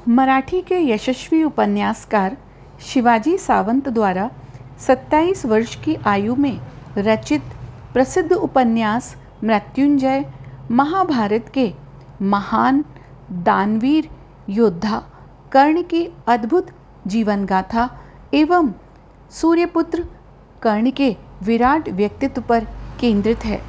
मराठी के यशस्वी उपन्यासकार शिवाजी सावंत द्वारा 27 वर्ष की आयु में रचित प्रसिद्ध उपन्यास मृत्युंजय महाभारत के महान दानवीर योद्धा कर्ण की अद्भुत जीवन गाथा एवं सूर्यपुत्र कर्ण के विराट व्यक्तित्व पर केंद्रित है।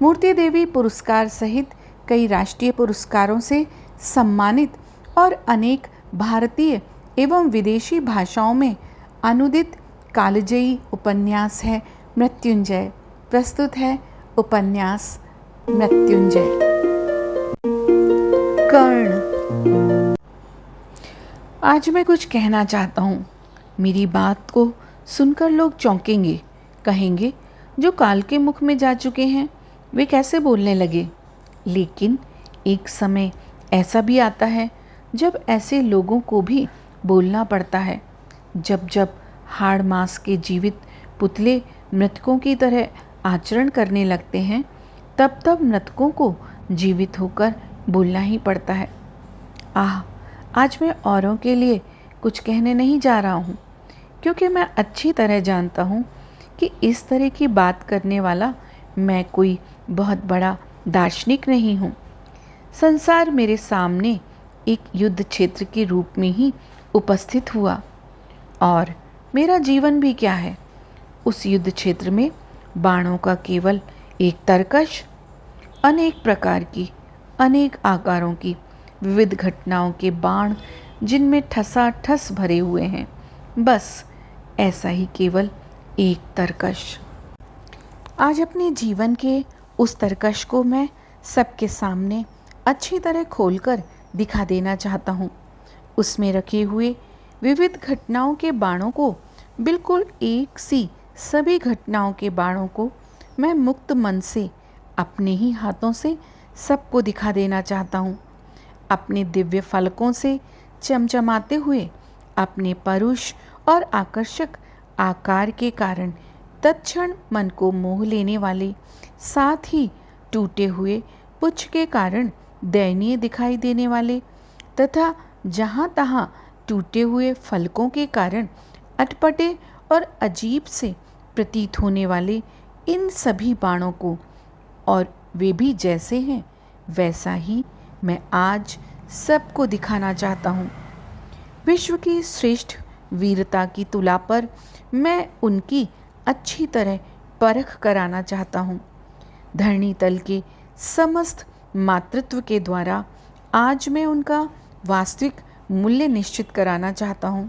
मूर्ति देवी पुरस्कार सहित कई राष्ट्रीय पुरस्कारों से सम्मानित और अनेक भारतीय एवं विदेशी भाषाओं में अनुदित कालजयी उपन्यास है मृत्युंजय। प्रस्तुत है उपन्यास मृत्युंजय। कर्ण। आज मैं कुछ कहना चाहता हूँ। मेरी बात को सुनकर लोग चौंकेंगे, कहेंगे जो काल के मुख में जा चुके हैं वे कैसे बोलने लगे। लेकिन एक समय ऐसा भी आता है जब ऐसे लोगों को भी बोलना पड़ता है। जब जब हाड़ मांस के जीवित पुतले मृतकों की तरह आचरण करने लगते हैं तब तब मृतकों को जीवित होकर बोलना ही पड़ता है। आज मैं औरों के लिए कुछ कहने नहीं जा रहा हूँ, क्योंकि मैं अच्छी तरह जानता हूँ कि इस तरह की बात करने वाला मैं कोई बहुत बड़ा दार्शनिक नहीं हूँ। संसार मेरे सामने एक युद्ध क्षेत्र के रूप में ही उपस्थित हुआ और मेरा जीवन भी क्या है। उस युद्ध क्षेत्र में बाणों का केवल एक तरकश, अनेक प्रकार की, अनेक आकारों की विविध घटनाओं के बाण जिनमें ठसाठस भरे हुए हैं, बस ऐसा ही केवल एक तरकश। आज अपने जीवन के उस तरकश को मैं सबके सामने अच्छी तरह खोलकर दिखा देना चाहता हूँ। उसमें रखे हुए विविध घटनाओं के बाणों को, बिल्कुल एक सी सभी घटनाओं के बाणों को मैं मुक्त मन से अपने ही हाथों से सबको दिखा देना चाहता हूँ। अपने दिव्य फलकों से चमचमाते हुए, अपने परुष और आकर्षक आकार के कारण तत्क्षण मन को मोह लेने वाले, साथ ही टूटे हुए पुच्छ के कारण दयनीय दिखाई देने वाले तथा जहाँ तहाँ टूटे हुए फलकों के कारण अटपटे और अजीब से प्रतीत होने वाले इन सभी बाणों को, और वे भी जैसे हैं वैसा ही मैं आज सबको दिखाना चाहता हूँ। विश्व की श्रेष्ठ वीरता की तुला पर मैं उनकी अच्छी तरह परख कराना चाहता हूँ। धरणी तल के समस्त मातृत्व के द्वारा आज मैं उनका वास्तविक मूल्य निश्चित कराना चाहता हूँ।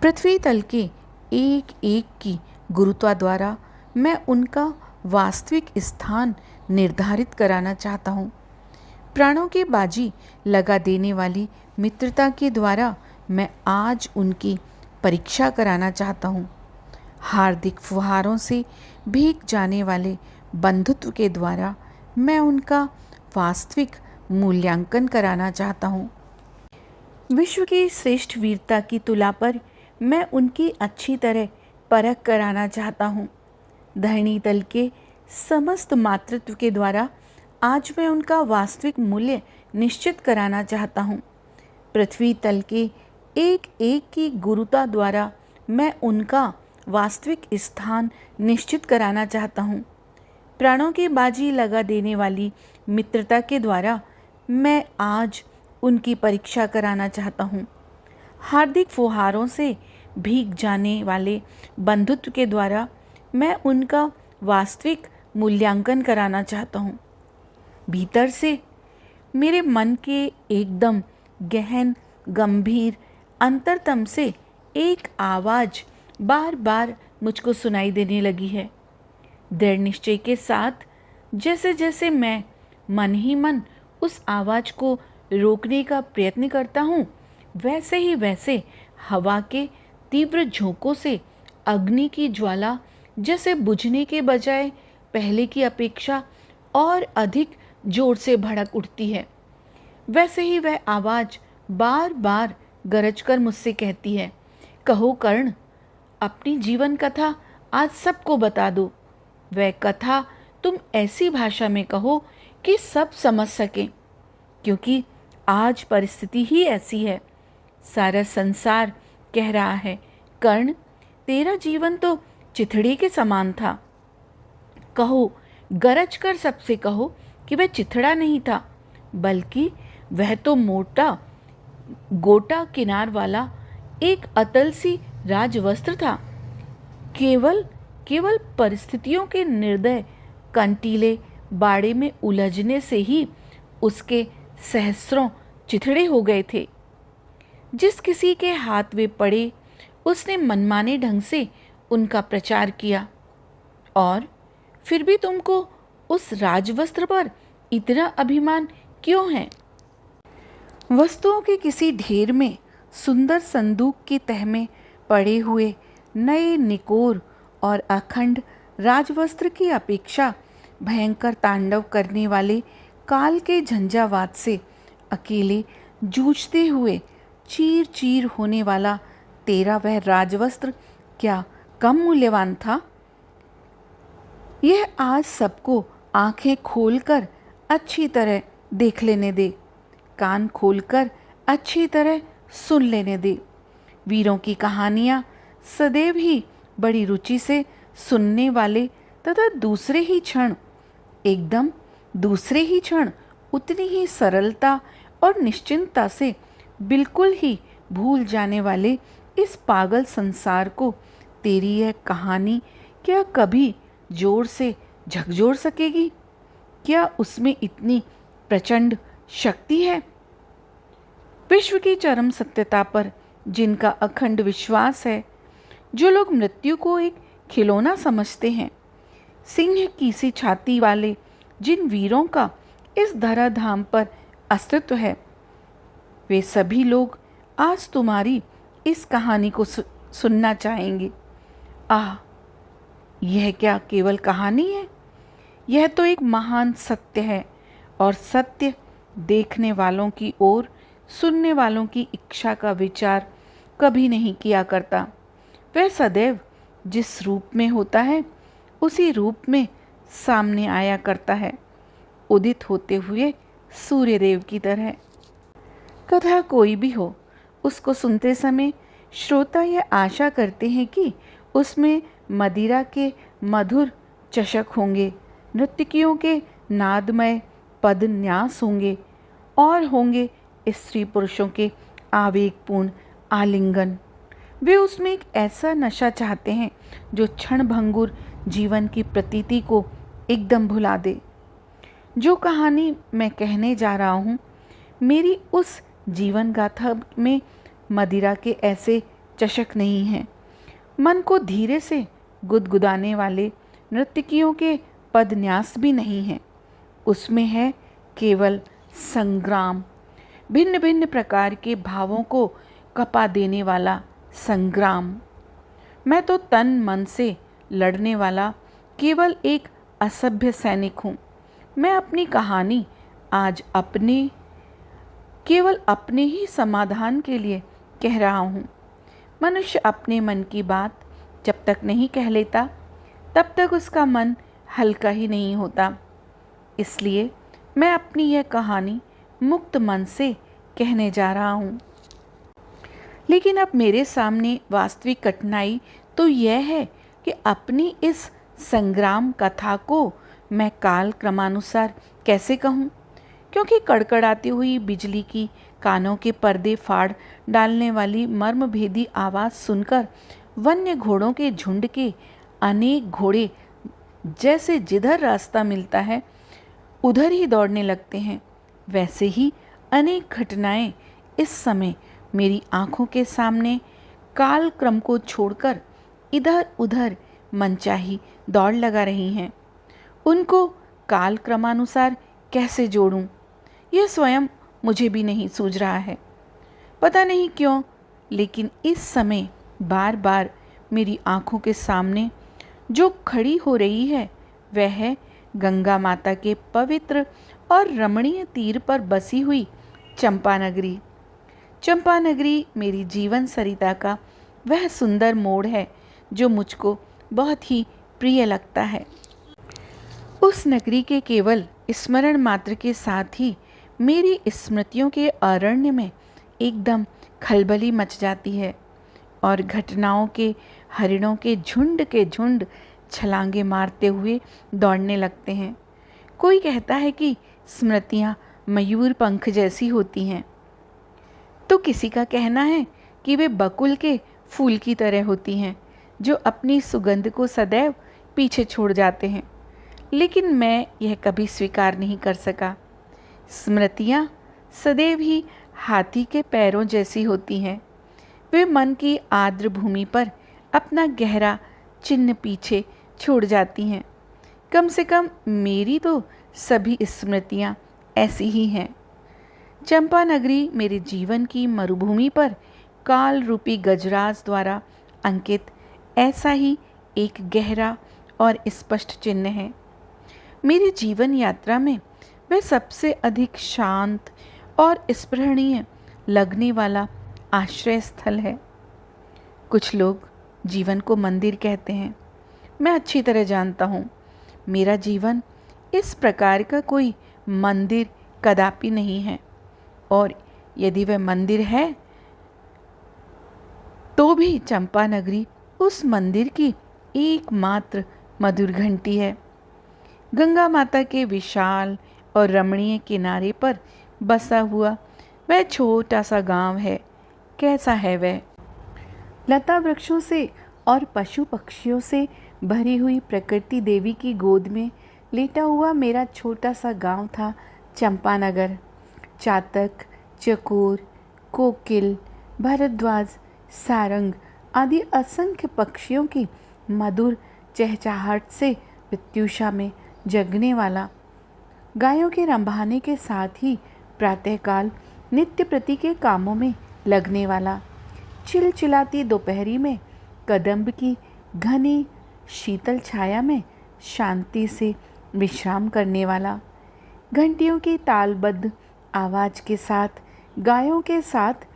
पृथ्वी तल के एक एक की गुरुत्वा द्वारा मैं उनका वास्तविक स्थान निर्धारित कराना चाहता हूँ। प्राणों की बाजी लगा देने वाली मित्रता के द्वारा मैं आज उनकी परीक्षा कराना चाहता हूँ। हार्दिक फुहारों से भीग जाने वाले बंधुत्व के द्वारा मैं उनका वास्तविक मूल्यांकन कराना चाहता हूँ। विश्व की श्रेष्ठ वीरता की तुला पर मैं उनकी अच्छी तरह परख कराना चाहता हूँ। धरणी तल के समस्त मातृत्व के द्वारा आज मैं उनका वास्तविक मूल्य निश्चित कराना चाहता हूँ। पृथ्वी तल के एक एक की गुरुता द्वारा मैं उनका वास्तविक स्थान निश्चित कराना चाहता हूँ। प्राणों की बाजी लगा देने वाली मित्रता के द्वारा मैं आज उनकी परीक्षा कराना चाहता हूँ। हार्दिक फुहारों से भीग जाने वाले बंधुत्व के द्वारा मैं उनका वास्तविक मूल्यांकन कराना चाहता हूँ। भीतर से मेरे मन के एकदम गहन गंभीर अंतरतम से एक आवाज़ बार बार मुझको सुनाई देने लगी है। दृढ़ निश्चय के साथ जैसे जैसे मैं मन ही मन उस आवाज़ को रोकने का प्रयत्न करता हूँ, वैसे ही वैसे हवा के तीव्र झोंकों से अग्नि की ज्वाला जैसे बुझने के बजाय पहले की अपेक्षा और अधिक जोर से भड़क उठती है, वैसे ही वह आवाज़ बार बार गरज कर मुझसे कहती है, कहो कर्ण, अपनी जीवन कथा आज सबको बता दो। वह कथा तुम ऐसी भाषा में कहो कि सब समझ सकें, क्योंकि आज परिस्थिति ही ऐसी है। सारा संसार कह रहा है, कर्ण, तेरा जीवन तो चिथड़े के समान था। कहो, गरज कर सबसे कहो कि वह चिथड़ा नहीं था, बल्कि वह तो मोटा गोटा किनार वाला एक अतल सी राजवस्त्र था। केवल केवल परिस्थितियों के निर्दय कंटीले बाड़े में उलझने से ही उसके सहस्रों चिथड़े हो गए थे। जिस किसी के हाथ वे पड़े, उसने मनमाने ढंग से उनका प्रचार किया। और फिर भी तुमको उस राजवस्त्र पर इतना अभिमान क्यों है? वस्तुओं के किसी ढेर में सुंदर संदूक की तह में पड़े हुए नए निकोर और अखंड राजवस्त्र की अपेक्षा भयंकर तांडव करने वाले काल के झंझावात से अकेले जूझते हुए चीर चीर होने वाला तेरा वह राजवस्त्र क्या कम मूल्यवान था? यह आज सबको आंखें खोलकर अच्छी तरह देख लेने दे, कान खोलकर अच्छी तरह सुन लेने दे। वीरों की कहानियाँ सदैव ही बड़ी रुचि से सुनने वाले तथा दूसरे ही क्षण उतनी ही सरलता और निश्चिंतता से बिल्कुल ही भूल जाने वाले इस पागल संसार को तेरी यह कहानी क्या कभी जोर से झकझोर सकेगी? क्या उसमें इतनी प्रचंड शक्ति है? विश्व की चरम सत्यता पर जिनका अखंड विश्वास है, जो लोग मृत्यु को एक खिलौना समझते हैं, सिंह की सी छाती वाले जिन वीरों का इस धराधाम पर अस्तित्व है, वे सभी लोग आज तुम्हारी इस कहानी को सुनना चाहेंगे। आह, यह क्या केवल कहानी है? यह तो एक महान सत्य है, और सत्य देखने वालों की ओर सुनने वालों की इच्छा का विचार कभी नहीं किया करता। वह सदैव जिस रूप में होता है, उसी रूप में सामने आया करता है, उदित होते हुए सूर्यदेव की तरह। कथा कोई भी हो, उसको सुनते समय श्रोता यह आशा करते हैं कि उसमें मदिरा के मधुर चषक होंगे, नर्तकियों के नादमय पदन्यास होंगे, और होंगे स्त्री पुरुषों के आवेगपूर्ण आलिंगन। वे उसमें एक ऐसा नशा चाहते हैं जो क्षणभंगुर जीवन की प्रतीति को एकदम भुला दे। जो कहानी मैं कहने जा रहा हूँ, मेरी उस जीवन गाथा में मदिरा के ऐसे चषक नहीं हैं। मन को धीरे से गुदगुदाने वाले नर्तकियों के पदन्यास भी नहीं हैं। उसमें है केवल संग्राम, भिन्न भिन्न प्रकार के भावों को कपा देने वाला संग्राम। मैं तो तन मन से लड़ने वाला केवल एक असभ्य सैनिक हूँ। मैं अपनी कहानी आज केवल अपने ही समाधान के लिए कह रहा हूँ। मनुष्य अपने मन की बात जब तक नहीं कह लेता, तब तक उसका मन हल्का ही नहीं होता। इसलिए मैं अपनी यह कहानी मुक्त मन से कहने जा रहा हूँ। लेकिन अब मेरे सामने वास्तविक कठिनाई तो यह है कि अपनी इस संग्राम कथा को मैं काल क्रमानुसार कैसे कहूँ, क्योंकि कड़कड़ाती हुई बिजली की कानों के पर्दे फाड़ डालने वाली मर्मभेदी आवाज़ सुनकर वन्य घोड़ों के झुंड के अनेक घोड़े जैसे जिधर रास्ता मिलता है उधर ही दौड़ने लगते हैं, वैसे ही अनेक घटनाएं इस समय मेरी आंखों के सामने काल क्रम को छोड़कर इधर उधर मनचाही दौड़ लगा रही हैं। उनको काल क्रमानुसार कैसे जोड़ूं, यह स्वयं मुझे भी नहीं सूझ रहा है। पता नहीं क्यों, लेकिन इस समय बार बार मेरी आंखों के सामने जो खड़ी हो रही है, वह है गंगा माता के पवित्र और रमणीय तीर पर बसी हुई चंपानगरी। चंपानगरी मेरी जीवन सरिता का वह सुंदर मोड़ है जो मुझको बहुत ही प्रिय लगता है। उस नगरी के केवल स्मरण मात्र के साथ ही मेरी स्मृतियों के अरण्य में एकदम खलबली मच जाती है और घटनाओं के हरिणों के झुंड छलांगे मारते हुए दौड़ने लगते हैं। कोई कहता है कि स्मृतियाँ मयूर पंख जैसी होती हैं, तो किसी का कहना है कि वे बकुल के फूल की तरह होती हैं जो अपनी सुगंध को सदैव पीछे छोड़ जाते हैं। लेकिन मैं यह कभी स्वीकार नहीं कर सका। स्मृतियाँ सदैव ही हाथी के पैरों जैसी होती हैं। वे मन की आर्द्र भूमि पर अपना गहरा चिन्ह पीछे छोड़ जाती हैं। कम से कम मेरी तो सभी स्मृतियाँ ऐसी ही हैं। चंपा नगरी मेरे जीवन की मरुभूमि पर काल रूपी गजराज द्वारा अंकित ऐसा ही एक गहरा और स्पष्ट चिन्ह है। मेरी जीवन यात्रा में वह सबसे अधिक शांत और स्पृहणीय लगने वाला आश्रय स्थल है। कुछ लोग जीवन को मंदिर कहते हैं। मैं अच्छी तरह जानता हूँ मेरा जीवन इस प्रकार का कोई मंदिर कदापि नहीं है, और यदि वह मंदिर है तो भी चंपा नगरी उस मंदिर की एकमात्र मधुर घंटी है। गंगा माता के विशाल और रमणीय किनारे पर बसा हुआ वह छोटा सा गांव है। कैसा है वह? लता वृक्षों से और पशु पक्षियों से भरी हुई प्रकृति देवी की गोद में लेटा हुआ मेरा छोटा सा गांव था चंपानगर। चातक, चकोर, कोकिल, भरद्वाज, सारंग आदि असंख्य पक्षियों की मधुर चहचहाहट से प्रत्यूषा में जगने वाला, गायों के रंभाने के साथ ही प्रातःकाल नित्य प्रति के कामों में लगने वाला, चिलचिलाती दोपहरी में कदम्ब की घनी शीतल छाया में शांति से विश्राम करने वाला, घंटियों की तालबद्ध आवाज़ के साथ गायों के साथ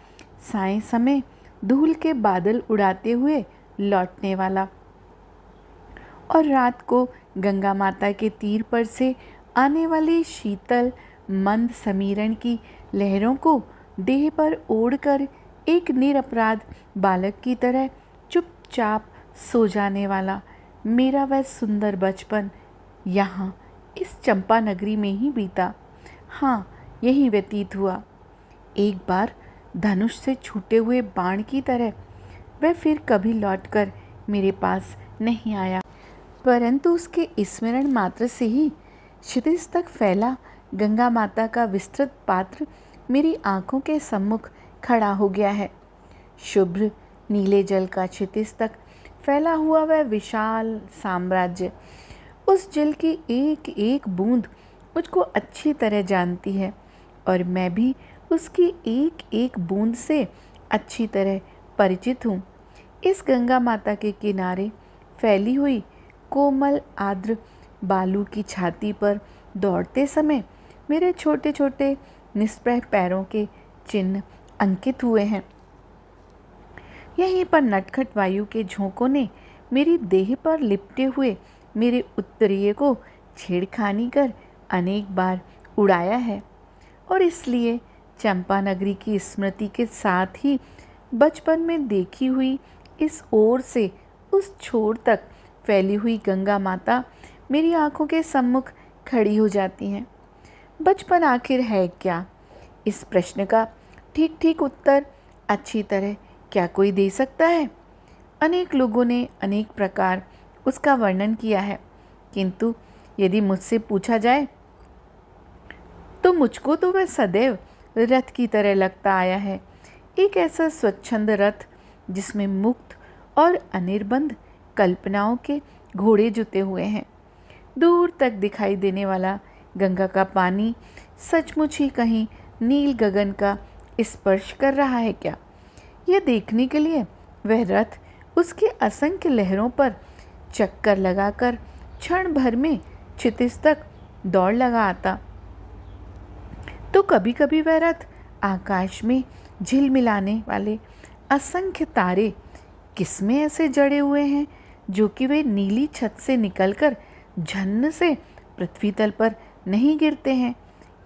साय समय धूल के बादल उड़ाते हुए लौटने वाला, और रात को गंगा माता के तीर पर से आने वाली शीतल मंद समीरण की लहरों को देह पर ओढ़कर एक निरपराध बालक की तरह चुपचाप सो जाने वाला मेरा वह सुंदर बचपन यहाँ इस चंपा नगरी में ही बीता। हाँ, यही व्यतीत हुआ। एक बार धनुष से छूटे हुए बाण की तरह वह फिर कभी लौटकर मेरे पास नहीं आया, परंतु उसके स्मरण मात्र से ही क्षितिज तक फैला गंगा माता का विस्तृत पात्र मेरी आंखों के सम्मुख खड़ा हो गया है। शुभ्र नीले जल का क्षितिज तक फैला हुआ वह विशाल साम्राज्य, उस जल की एक एक बूंद मुझको अच्छी तरह जानती है, और मैं भी उसकी एक एक बूंद से अच्छी तरह परिचित हूँ। इस गंगा माता के किनारे फैली हुई कोमल आर्द्र बालू की छाती पर दौड़ते समय मेरे छोटे छोटे निष्प्रह पैरों के चिन्ह अंकित हुए हैं। यहीं पर नटखट वायु के झोंकों ने मेरी देह पर लिपटे हुए मेरे उत्तरीय को छेड़खानी कर अनेक बार उड़ाया है, और इसलिए चंपा नगरी की स्मृति के साथ ही बचपन में देखी हुई इस ओर से उस छोर तक फैली हुई गंगा माता मेरी आंखों के सम्मुख खड़ी हो जाती हैं। बचपन आखिर है क्या? इस प्रश्न का ठीक ठीक उत्तर अच्छी तरह क्या कोई दे सकता है? अनेक लोगों ने अनेक प्रकार उसका वर्णन किया है, किंतु यदि मुझसे पूछा जाए तो मुझको तो वह सदैव रथ की तरह लगता आया है। एक ऐसा स्वच्छंद रथ जिसमें मुक्त और अनिर्बंध कल्पनाओं के घोड़े जुते हुए हैं। दूर तक दिखाई देने वाला गंगा का पानी सचमुच ही कहीं नील गगन का स्पर्श कर रहा है क्या? यह देखने के लिए वह रथ उसके असंख्य लहरों पर चक्कर लगाकर क्षण भर में क्षितिज तक दौड़ लगा आता। तो कभी कभी वह रथ आकाश में झिलमिलाने वाले असंख्य तारे किसमें ऐसे जड़े हुए हैं जो कि वे नीली छत से निकलकर झन्न से पृथ्वी तल पर नहीं गिरते हैं,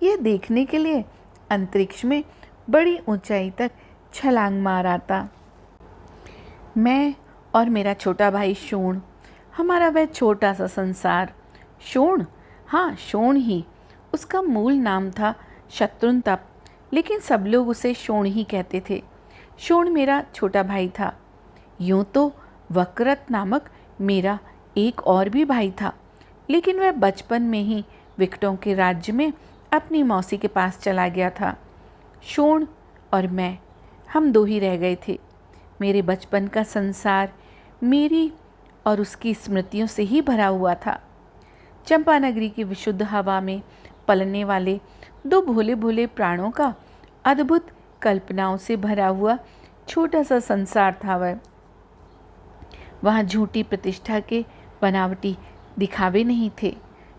यह देखने के लिए अंतरिक्ष में बड़ी ऊंचाई तक छलांग मार आता। मैं और मेरा छोटा भाई शोण, हमारा वह छोटा सा संसार। शोण, हाँ शोण ही, उसका मूल नाम था शत्रुंतप, लेकिन सब लोग उसे शोण ही कहते थे। शोण मेरा छोटा भाई था। यूँ तो वक्रत नामक मेरा एक और भी भाई था, लेकिन वह बचपन में ही विकटों के राज्य में अपनी मौसी के पास चला गया था। शोण और मैं, हम दो ही रह गए थे। मेरे बचपन का संसार मेरी और उसकी स्मृतियों से ही भरा हुआ था। चंपानगरी की विशुद्ध हवा में पलने वाले दो भोले भोले प्राणों का अद्भुत कल्पनाओं से भरा हुआ छोटा सा संसार था वह। वहाँ झूठी प्रतिष्ठा के बनावटी दिखावे नहीं थे।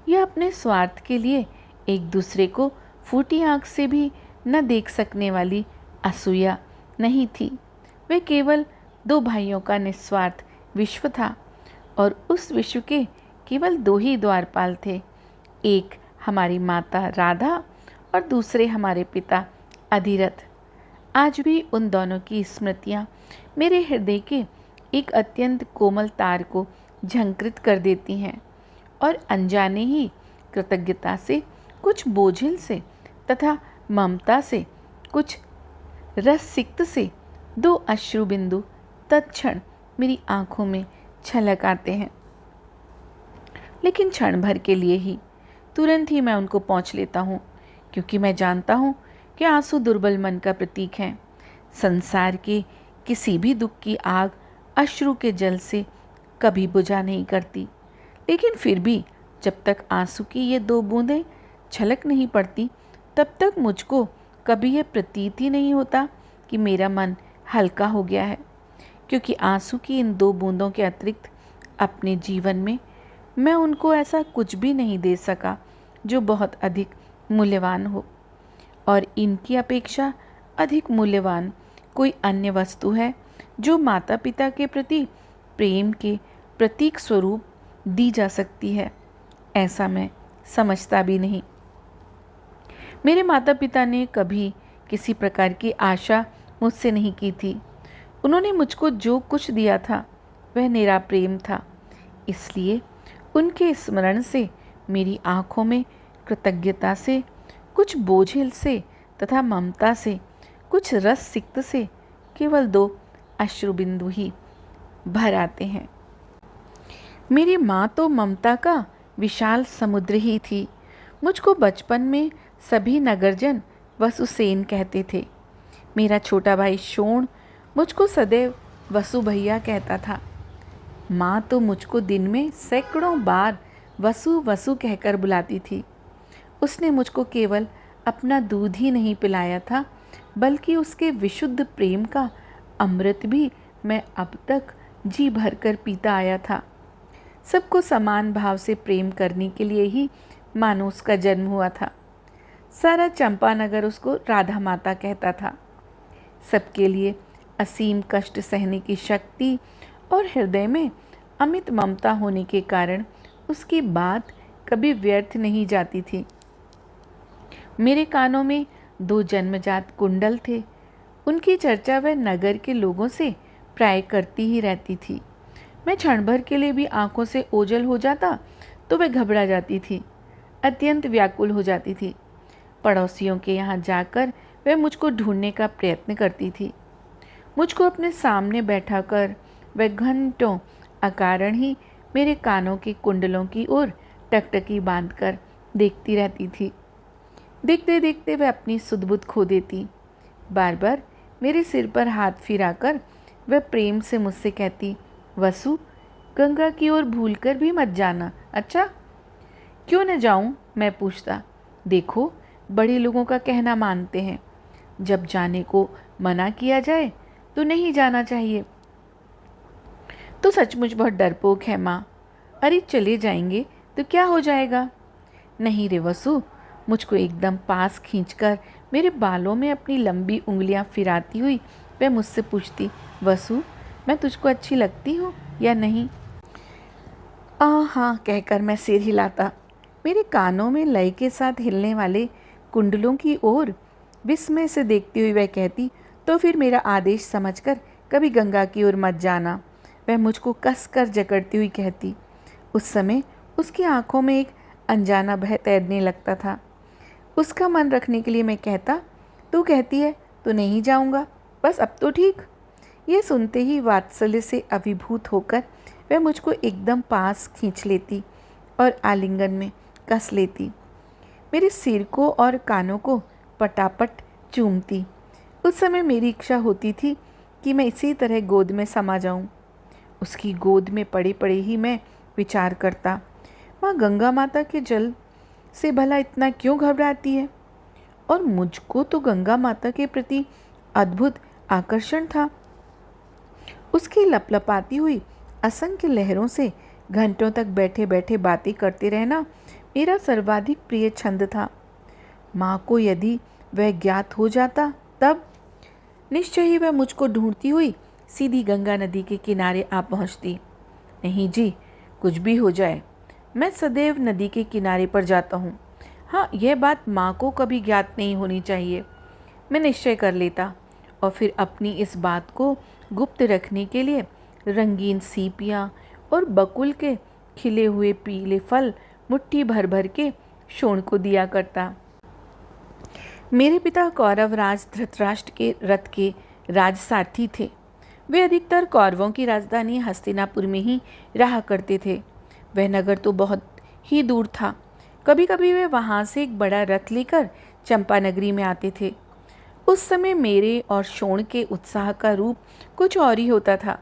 यह अपने स्वार्थ के लिए एक दूसरे को फूटी आंख से भी न देख सकने वाली असूया नहीं थी। वे केवल दो भाइयों का निस्वार्थ विश्व था और उस विश्व के केवल दो ही द्वारपाल थे, एक हमारी माता राधा और दूसरे हमारे पिता अधिरथ। आज भी उन दोनों की स्मृतियाँ मेरे हृदय के एक अत्यंत कोमल तार को झंकृत कर देती हैं और अनजाने ही कृतज्ञता से, कुछ बोझिल से तथा ममता से, कुछ रससिक्त से दो अश्रु बिंदु तत्क्षण मेरी आंखों में छलक आते हैं। लेकिन क्षण भर के लिए ही, तुरंत ही मैं उनको पोंछ लेता हूँ, क्योंकि मैं जानता हूँ कि आंसू दुर्बल मन का प्रतीक हैं। संसार के किसी भी दुख की आग अश्रु के जल से कभी बुझा नहीं करती। लेकिन फिर भी जब तक आंसू की ये दो बूंदें छलक नहीं पड़ती, तब तक मुझको कभी यह प्रतीत ही नहीं होता कि मेरा मन हल्का हो गया है, क्योंकि आंसू की इन दो बूंदों के अतिरिक्त अपने जीवन में मैं उनको ऐसा कुछ भी नहीं दे सका जो बहुत अधिक मूल्यवान हो। और इनकी अपेक्षा अधिक मूल्यवान कोई अन्य वस्तु है जो माता पिता के प्रति प्रेम के प्रतीक स्वरूप दी जा सकती है, ऐसा मैं समझता भी नहीं। मेरे माता पिता ने कभी किसी प्रकार की आशा मुझसे नहीं की थी। उन्होंने मुझको जो कुछ दिया था वह निरा प्रेम था। इसलिए उनके स्मरण से मेरी आँखों में कृतज्ञता से, कुछ बोझिल से तथा ममता से, कुछ रस सिक्त से केवल दो अश्रुबिंदु ही भर आते हैं। मेरी माँ तो ममता का विशाल समुद्र ही थी। मुझको बचपन में सभी नगरजन वसुसेन कहते थे। मेरा छोटा भाई शोण मुझको सदैव वसु भैया कहता था। माँ तो मुझको दिन में सैकड़ों बार वसु वसु कहकर बुलाती थी। उसने मुझको केवल अपना दूध ही नहीं पिलाया था, बल्कि उसके विशुद्ध प्रेम का अमृत भी मैं अब तक जी भरकर पीता आया था। सबको समान भाव से प्रेम करने के लिए ही मानो उसका जन्म हुआ था। सारा चंपानगर उसको राधा माता कहता था। सबके लिए असीम कष्ट सहने की शक्ति और हृदय में अमित ममता होने के कारण उसकी बात कभी व्यर्थ नहीं जाती थी। मेरे कानों में दो जन्मजात कुंडल थे। उनकी चर्चा वह नगर के लोगों से प्राय करती ही रहती थी। मैं क्षण भर के लिए भी आंखों से ओझल हो जाता तो वह घबरा जाती थी, अत्यंत व्याकुल हो जाती थी। पड़ोसियों के यहाँ जाकर वह मुझको ढूंढने का प्रयत्न करती थी। मुझको अपने सामने बैठाकर वह घंटों अकारण ही मेरे कानों के कुंडलों की ओर टकटकी बांधकर देखती रहती थी। देखते देखते वह अपनी सुध-बुध खो देती। बार बार मेरे सिर पर हाथ फिराकर वह प्रेम से मुझसे कहती, वसु, गंगा की ओर भूलकर भी मत जाना, अच्छा? क्यों न जाऊं? मैं पूछता। देखो, बड़े लोगों का कहना मानते हैं, जब जाने को मना किया जाए तो नहीं जाना चाहिए। तो सचमुच बहुत डरपोक है माँ। अरे चले जाएंगे तो क्या हो जाएगा? नहीं रे वसु, मुझको एकदम पास खींचकर मेरे बालों में अपनी लंबी उंगलियां फिराती हुई वह मुझसे पूछती, वसु, मैं तुझको अच्छी लगती हूँ या नहीं? हाँ कहकर मैं सिर हिलाता। मेरे कानों में लय के साथ हिलने वाले कुंडलों की ओर विस्मय से देखती हुई वह कहती, तो फिर मेरा आदेश समझकर कभी गंगा की ओर मत जाना। वह मुझको कसकर जकड़ती हुई कहती। उस समय उसकी आंखों में एक अनजाना भय तैरने लगता था। उसका मन रखने के लिए मैं कहता, तू कहती है तो नहीं जाऊंगा, बस अब तो ठीक। यह सुनते ही वात्सल्य से अभिभूत होकर वह मुझको एकदम पास खींच लेती और आलिंगन में कस लेती, मेरे सिर को और कानों को पटापट चूमती। उस समय मेरी इच्छा होती थी कि मैं इसी तरह गोद में समा जाऊं। उसकी गोद में पड़े पड़े ही मैं विचार करता, माँ गंगा माता के जल से भला इतना क्यों घबराती है? और मुझको तो गंगा माता के प्रति अद्भुत आकर्षण था। उसकी लपलपाती हुई असंख्य लहरों से घंटों तक बैठे बैठे बातें करते रहना मेरा सर्वाधिक प्रिय छंद था। माँ को यदि वह ज्ञात हो जाता तब निश्चय ही वह मुझको ढूंढती हुई सीधी गंगा नदी के किनारे आ पहुँचती। नहीं जी, कुछ भी हो जाए, मैं सदैव नदी के किनारे पर जाता हूँ। हाँ, यह बात माँ को कभी ज्ञात नहीं होनी चाहिए, मैं निश्चय कर लेता। और फिर अपनी इस बात को गुप्त रखने के लिए रंगीन सीपियाँ और बकुल के खिले हुए पीले फल मुट्ठी भर भर के शोण को दिया करता। मेरे पिता कौरवराज धृतराष्ट्र के रथ के राजसारथी थे। वे अधिकतर कौरवों की राजधानी हस्तिनापुर में ही रहा करते थे। वह नगर तो बहुत ही दूर था। कभी कभी वे वहाँ से एक बड़ा रथ लेकर चंपानगरी में आते थे। उस समय मेरे और शोण के उत्साह का रूप कुछ और ही होता था।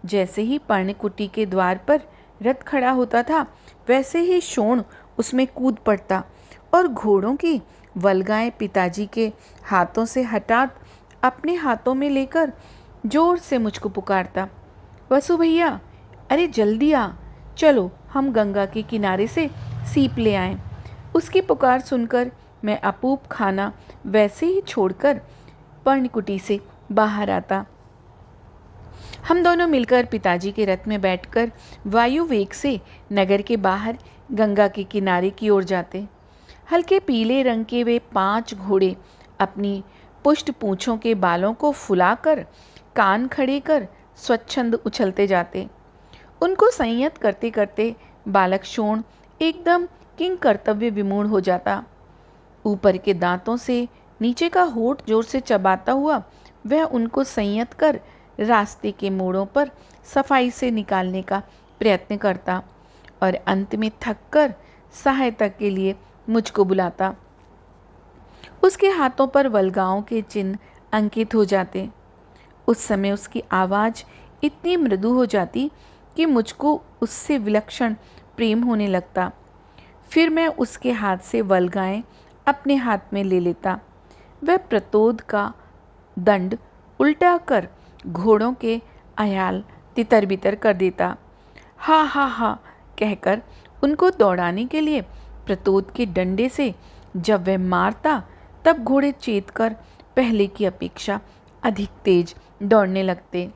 जैसे ही पर्णकुटी के द्वार पर रथ खड़ा होता था, वैसे ही शोण उसमें कूद पड़ता और घोड़ों की वल्गाएं पिताजी के हाथों से हटात अपने हाथों में लेकर जोर से मुझको पुकारता, वसु भैया, अरे जल्दी आ, चलो हम गंगा के किनारे से सीप ले आएं। उसकी पुकार सुनकर मैं अपूप खाना वैसे ही छोड़कर पर्णकुटी से बाहर आता। हम दोनों मिलकर पिताजी के रथ में बैठकर वायु वेग से नगर के बाहर गंगा के किनारे की ओर जाते। हल्के पीले रंग के वे 5 घोड़े अपनी पुष्ट पूंछों के बालों को फुलाकर कान खड़े कर स्वच्छंद उछलते जाते। उनको संयत करते करते बालक शोण एकदम किंग कर्तव्य विमूढ़ हो जाता। ऊपर के दांतों से नीचे का होठ जोर से चबाता हुआ वह उनको संयत कर रास्ते के मोड़ों पर सफाई से निकालने का प्रयत्न करता और अंत में थककर सहायता के लिए मुझको बुलाता। उसके हाथों पर वल्गाओं के चिन्ह अंकित हो जाते। उस समय उसकी आवाज़ इतनी मृदु हो जाती कि मुझको उससे विलक्षण प्रेम होने लगता। फिर मैं उसके हाथ से वल्गाएं अपने हाथ में ले लेता। वह प्रतोद का दंड उल्टा कर घोड़ों के अयाल तितर बितर कर देता। हा हा हा कहकर उनको दौड़ाने के लिए प्रतोद के डंडे से जब वह मारता तब घोड़े चेत कर पहले की अपेक्षा अधिक तेज दौड़ने लगते।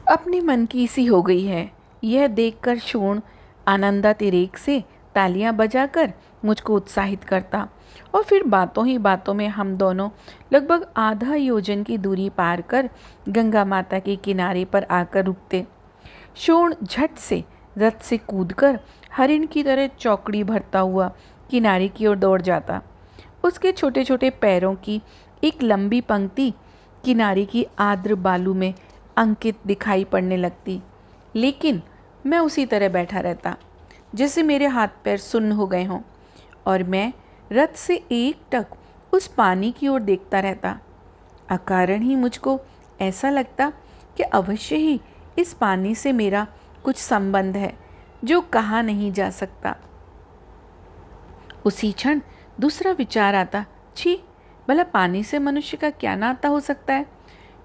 अपने मन की सी हो गई है, यह देखकर शोण आनंदातिरेक से तालियां बजाकर मुझको उत्साहित करता और फिर बातों ही बातों में हम दोनों लगभग आधा योजन की दूरी पार कर गंगा माता के किनारे पर आकर रुकते। शोण झट से रथ से कूदकर हरिण की तरह चौकड़ी भरता हुआ किनारे की ओर दौड़ जाता। उसके छोटे छोटे पैरों की एक लंबी पंक्ति किनारे की आर्द्र बालू में अंकित दिखाई पड़ने लगती, लेकिन मैं उसी तरह बैठा रहता जैसे मेरे हाथ पैर सुन्न हो गए हों और मैं रथ से एकटक उस पानी की ओर देखता रहता। अकारण ही मुझको ऐसा लगता कि अवश्य ही इस पानी से मेरा कुछ संबंध है जो कहा नहीं जा सकता। उसी क्षण दूसरा विचार आता, छी, भला पानी से मनुष्य का क्या नाता हो सकता है?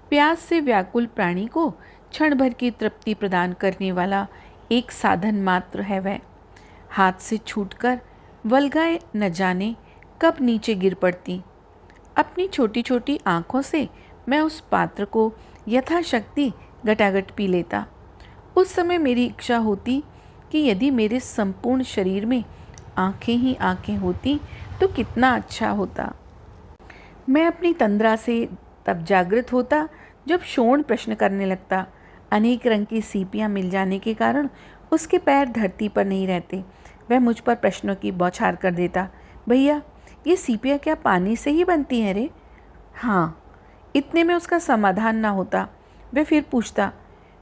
प्यास से व्याकुल प्राणी को क्षण भर की तृप्ति प्रदान करने वाला एक साधन मात्र है वह। हाथ से छूटकर वल्गाएं न जाने कब नीचे गिर पड़ती। अपनी छोटी छोटी आँखों से मैं उस पात्र को यथाशक्ति गटागट पी लेता। उस समय मेरी इच्छा होती कि यदि मेरे संपूर्ण शरीर में आँखें ही आँखें होती तो कितना अच्छा होता। मैं अपनी तंद्रा से तब जागृत होता जब शोण प्रश्न करने लगता। अनेक रंग की सीपियाँ मिल जाने के कारण उसके पैर धरती पर नहीं रहते। वह मुझ पर प्रश्नों की बौछार कर देता। भैया, ये सीपियाँ क्या पानी से ही बनती हैं रे? हाँ। इतने में उसका समाधान ना होता। वह फिर पूछता,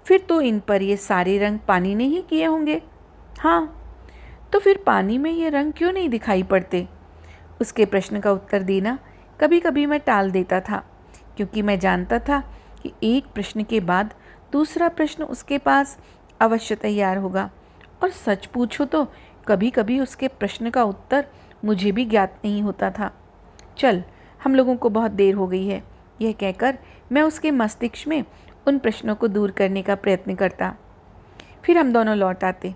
फिर तो इन पर ये सारे रंग पानी ने ही किए होंगे। हाँ। तो फिर पानी में ये रंग क्यों नहीं दिखाई पड़ते? उसके प्रश्न का उत्तर देना कभी कभी मैं टाल देता था, क्योंकि मैं जानता था कि एक प्रश्न के बाद दूसरा प्रश्न उसके पास अवश्य तैयार होगा। और सच पूछो तो कभी कभी उसके प्रश्न का उत्तर मुझे भी ज्ञात नहीं होता था। चल, हम लोगों को बहुत देर हो गई है, यह कहकर मैं उसके मस्तिष्क में उन प्रश्नों को दूर करने का प्रयत्न करता। फिर हम दोनों लौट आते।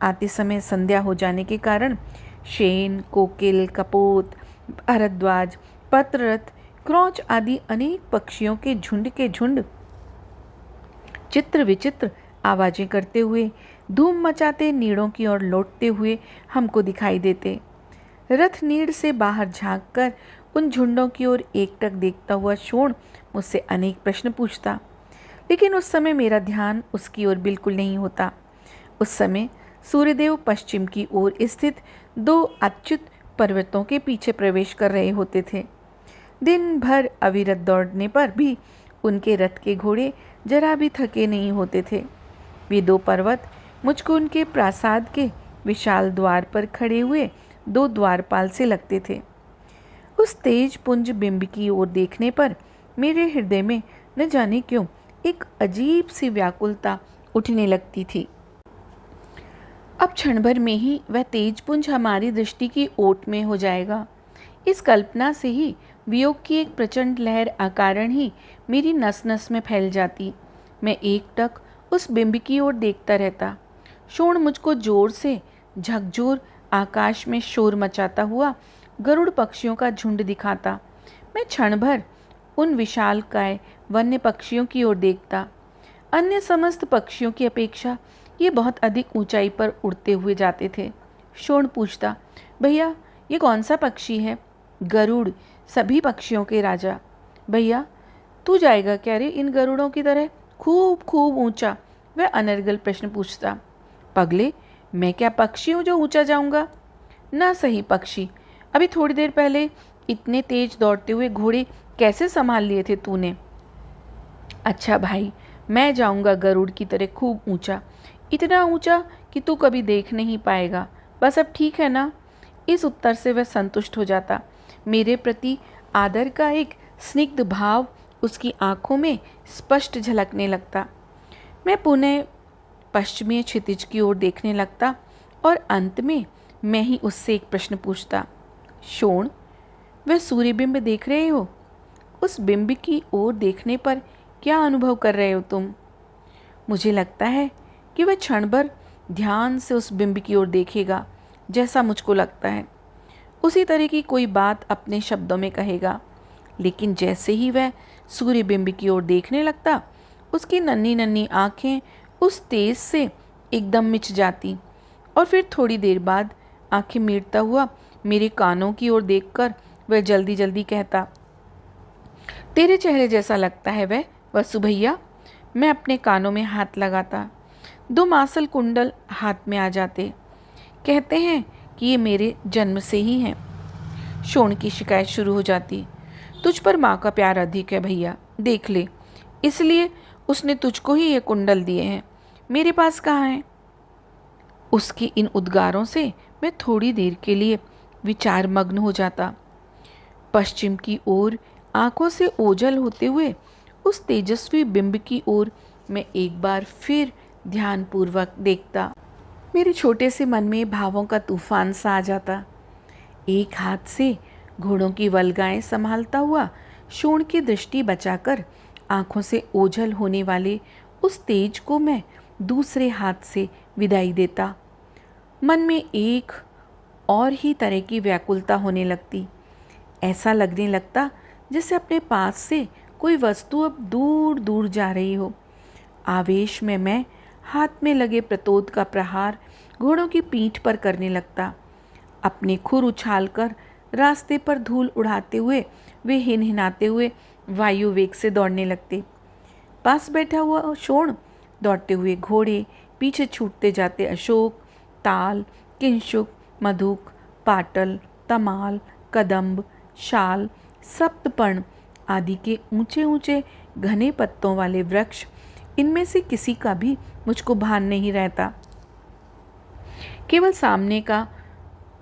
आते समय संध्या हो जाने के कारण शेन, कोकिल, कपोत, भारद्वाज, पत्ररथ, क्रौच आदि अनेक पक्षियों के झुंड चित्र विचित्र आवाजें करते हुए, धूम मचाते नीड़ों की ओर लौटते हुए हमको दिखाई देते। रथ नीड़ से बाहर झांककर उन झुंडों की ओर एकटक देखता हुआ शोण मुझसे अनेक प्रश्न पूछता, लेकिन उस समय मेरा ध्यान उसकी ओर बिल्कुल नहीं होता। उस समय सूर्यदेव पश्चिम की ओर स्थित 2 अच्युत पर्वतों के पीछे प्रवेश कर रहे होते थे। दिन भर अविरत दौड़ने पर भी उनके रथ के घोड़े जरा भी थके नहीं होते थे। वे 2 पर्वत मुझको उनके प्रासाद के विशाल द्वार पर खड़े हुए 2 द्वारपाल से लगते थे। उस तेज पुंज बिंब की ओर देखने पर मेरे हृदय में न जाने क्यों एक अजीब सी व्याकुलता उठने लगती थी। अब क्षण भर में ही वह तेज पुंज हमारी दृष्टि की ओट में हो जाएगा। इस कल्पना से ही वियोग की एक प्रचंड लहर अकारण ही मेरी नस नस में फैल जाती। मैं एकटक उस बिंब की ओर देखता रहता। शोण मुझको जोर से झकझोर आकाश में शोर मचाता हुआ गरुड़ पक्षियों का झुंड दिखाता। मैं क्षण भर उन विशालकाय वन्य पक्षियों की ओर देखता। अन्य समस्त पक्षियों की अपेक्षा ये बहुत अधिक ऊंचाई पर उड़ते हुए जाते थे। शोण पूछता, भैया ये कौन सा पक्षी है? गरुड़, सभी पक्षियों के राजा। भैया तू जाएगा क्या रे इन गरुड़ों की तरह खूब खूब ऊंचा? वह अनर्गल प्रश्न पूछता। पगले, मैं क्या पक्षी हूँ जो ऊंचा जाऊंगा? ना सही पक्षी, अभी थोड़ी देर पहले इतने तेज दौड़ते हुए घोड़े कैसे संभाल लिए थे तूने? अच्छा भाई, मैं जाऊंगा गरुड़ की तरह खूब ऊंचा, इतना ऊंचा कि तू कभी देख नहीं पाएगा। बस अब ठीक है ना? इस उत्तर से वह संतुष्ट हो जाता। मेरे प्रति आदर का एक स्निग्ध भाव उसकी आंखों में स्पष्ट झलकने लगता। मैं पुनः पश्चिमी क्षितिज की ओर देखने लगता और अंत में मैं ही उससे एक प्रश्न पूछता। शोण, वह सूर्यबिंब देख रहे हो? उस बिंब की ओर देखने पर क्या अनुभव कर रहे हो तुम? मुझे लगता है कि वह क्षण भर ध्यान से उस बिंब की ओर देखेगा, जैसा मुझको लगता है। उसी तरह की कोई बात अपने शब्दों में कहेगा, लेकिन जैसे ही वह सूर्यबिंब की ओर देखने लगता, उसकी नन्ही नन्ही आंखें उस तेज से एकदम मिच जाती और फिर थोड़ी देर बाद आंखें मीटता हुआ मेरे कानों की ओर देखकर वह जल्दी जल्दी कहता, तेरे चेहरे जैसा लगता है वह वसु भैया। मैं अपने कानों में हाथ लगाता। 2 मासल कुंडल हाथ में आ जाते। कहते हैं कि ये मेरे जन्म से ही हैं। शोण की शिकायत शुरू हो जाती। तुझ पर माँ का प्यार अधिक है भैया, देख ले, इसलिए उसने तुझको ही ये कुंडल दिए हैं, मेरे पास कहाँ हैं? उसकी इन उद्गारों से मैं थोड़ी देर के लिए विचार मग्न हो जाता। पश्चिम की ओर आंखों से ओझल होते हुए उस तेजस्वी बिंब की ओर मैं एक बार फिर ध्यानपूर्वक देखता। मेरे छोटे से मन में भावों का तूफान सा आ जाता। एक हाथ से घोड़ों की वल्गाएं संभालता हुआ शोण की दृष्टि बचाकर आंखों से ओझल होने वाले उस तेज को मैं दूसरे हाथ से विदाई देता। मन में एक और ही तरह की व्याकुलता होने लगती। ऐसा लगने लगता जैसे अपने पास से कोई वस्तु अब दूर दूर जा रही हो। आवेश में मैं हाथ में लगे प्रतोद का प्रहार घोड़ों की पीठ पर करने लगता। अपने खुर उछालकर रास्ते पर धूल उड़ाते हुए वे हिनहिनाते हुए वायु वेग से दौड़ने लगते। पास बैठा हुआ शोण, दौड़ते हुए घोड़े, पीछे छूटते जाते अशोक, ताल, किंशुक, मधुक, पाटल, तमाल, कदम्ब, शाल, सप्तपर्ण आदि के ऊंचे ऊंचे घने पत्तों वाले वृक्ष, इनमें से किसी का भी मुझको भान नहीं रहता। केवल सामने का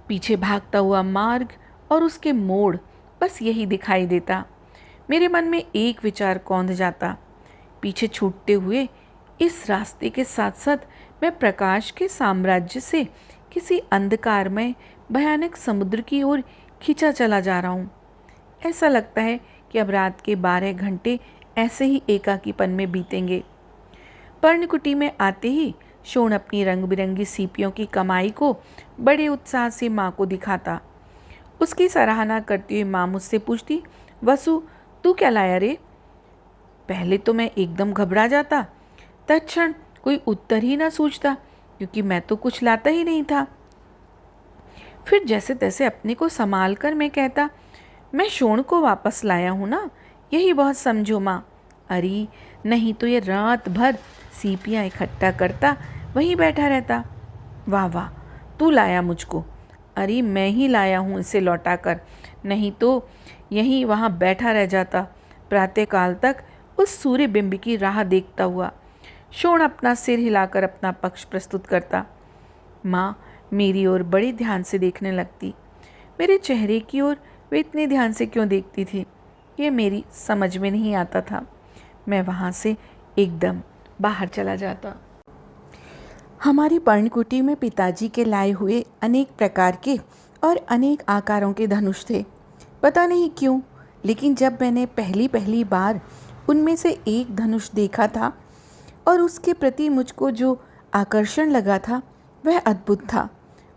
पीछे भागता हुआ मार्ग और उसके मोड़, बस यही दिखाई देता। मेरे मन में एक विचार कौंध जाता। पीछे छूटते हुए इस रास्ते के साथ साथ मैं प्रकाश के साम्राज्य से किसी अंधकारमय भयानक समुद्र की ओर खींचा चला जा रहा हूँ। ऐसा लगता है कि अब रात के 12 घंटे ऐसे ही एकाकीपन में बीतेंगे। पर्णकुटी में आते ही शोण अपनी रंग बिरंगी सीपियों की कमाई को बड़े उत्साह से माँ को दिखाता। उसकी सराहना करती हुई माँ मुझसे पूछती, वसु तू क्या लाया रे? पहले तो मैं एकदम घबरा जाता, तत्क्षण कोई उत्तर ही ना सूझता, क्योंकि मैं तो कुछ लाता ही नहीं था। फिर जैसे तैसे अपने को संभाल कर मैं कहता, मैं शोण को वापस लाया हूँ ना, यही बहुत समझो माँ। अरे नहीं तो ये रात भर सीपियाँ इकट्ठा करता वहीं बैठा रहता। वाह वाह, तू लाया मुझको। अरे मैं ही लाया हूँ इसे लौटा कर, नहीं तो यहीं वहाँ बैठा रह जाता प्रातःकाल तक उस सूर्य बिंब की राह देखता हुआ। शोण अपना सिर हिलाकर अपना पक्ष प्रस्तुत करता। माँ मेरी ओर बड़े ध्यान से देखने लगती। मेरे चेहरे की ओर वे इतने ध्यान से क्यों देखती थी, ये मेरी समझ में नहीं आता था। मैं वहाँ से एकदम बाहर चला जाता। हमारी पर्णकुटी में पिताजी के लाए हुए अनेक प्रकार के और अनेक आकारों के धनुष थे। पता नहीं क्यों, लेकिन जब मैंने पहली बार उनमें से एक धनुष देखा था और उसके प्रति मुझको जो आकर्षण लगा था वह अद्भुत था।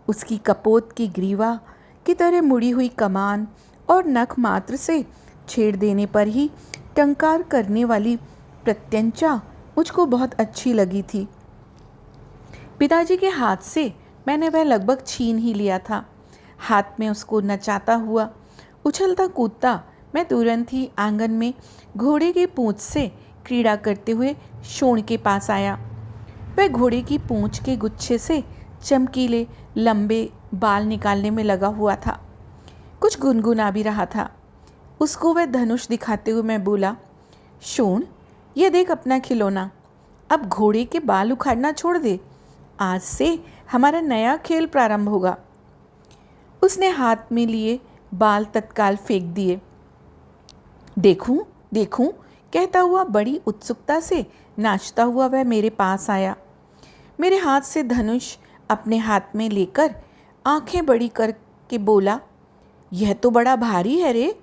उसकी कपोत की ग्रीवा की तरह मुड़ी हुई कमान और नख मात्र से छेड़ देने पर ही टंकार करने वाली प्रत्यंचा मुझको बहुत अच्छी लगी थी। पिताजी के हाथ से मैंने वह लगभग छीन ही लिया था। हाथ में उसको नचाता हुआ उछलता कूदता मैं तुरंत ही आंगन में घोड़े की पूंछ से क्रीड़ा करते हुए शोण के पास आया। वह घोड़े की पूंछ के गुच्छे से चमकीले लंबे बाल निकालने में लगा हुआ था, कुछ गुनगुना भी रहा था। उसको वह धनुष दिखाते हुए मैं बोला, शोण ये देख अपना खिलौना, अब घोड़े के बाल उखाड़ना छोड़ दे, आज से हमारा नया खेल प्रारंभ होगा। उसने हाथ में लिए बाल तत्काल फेंक दिए। देखूं देखूं कहता हुआ बड़ी उत्सुकता से नाचता हुआ वह मेरे पास आया। मेरे हाथ से धनुष अपने हाथ में लेकर आंखें बड़ी करके बोला, यह तो बड़ा भारी है रे,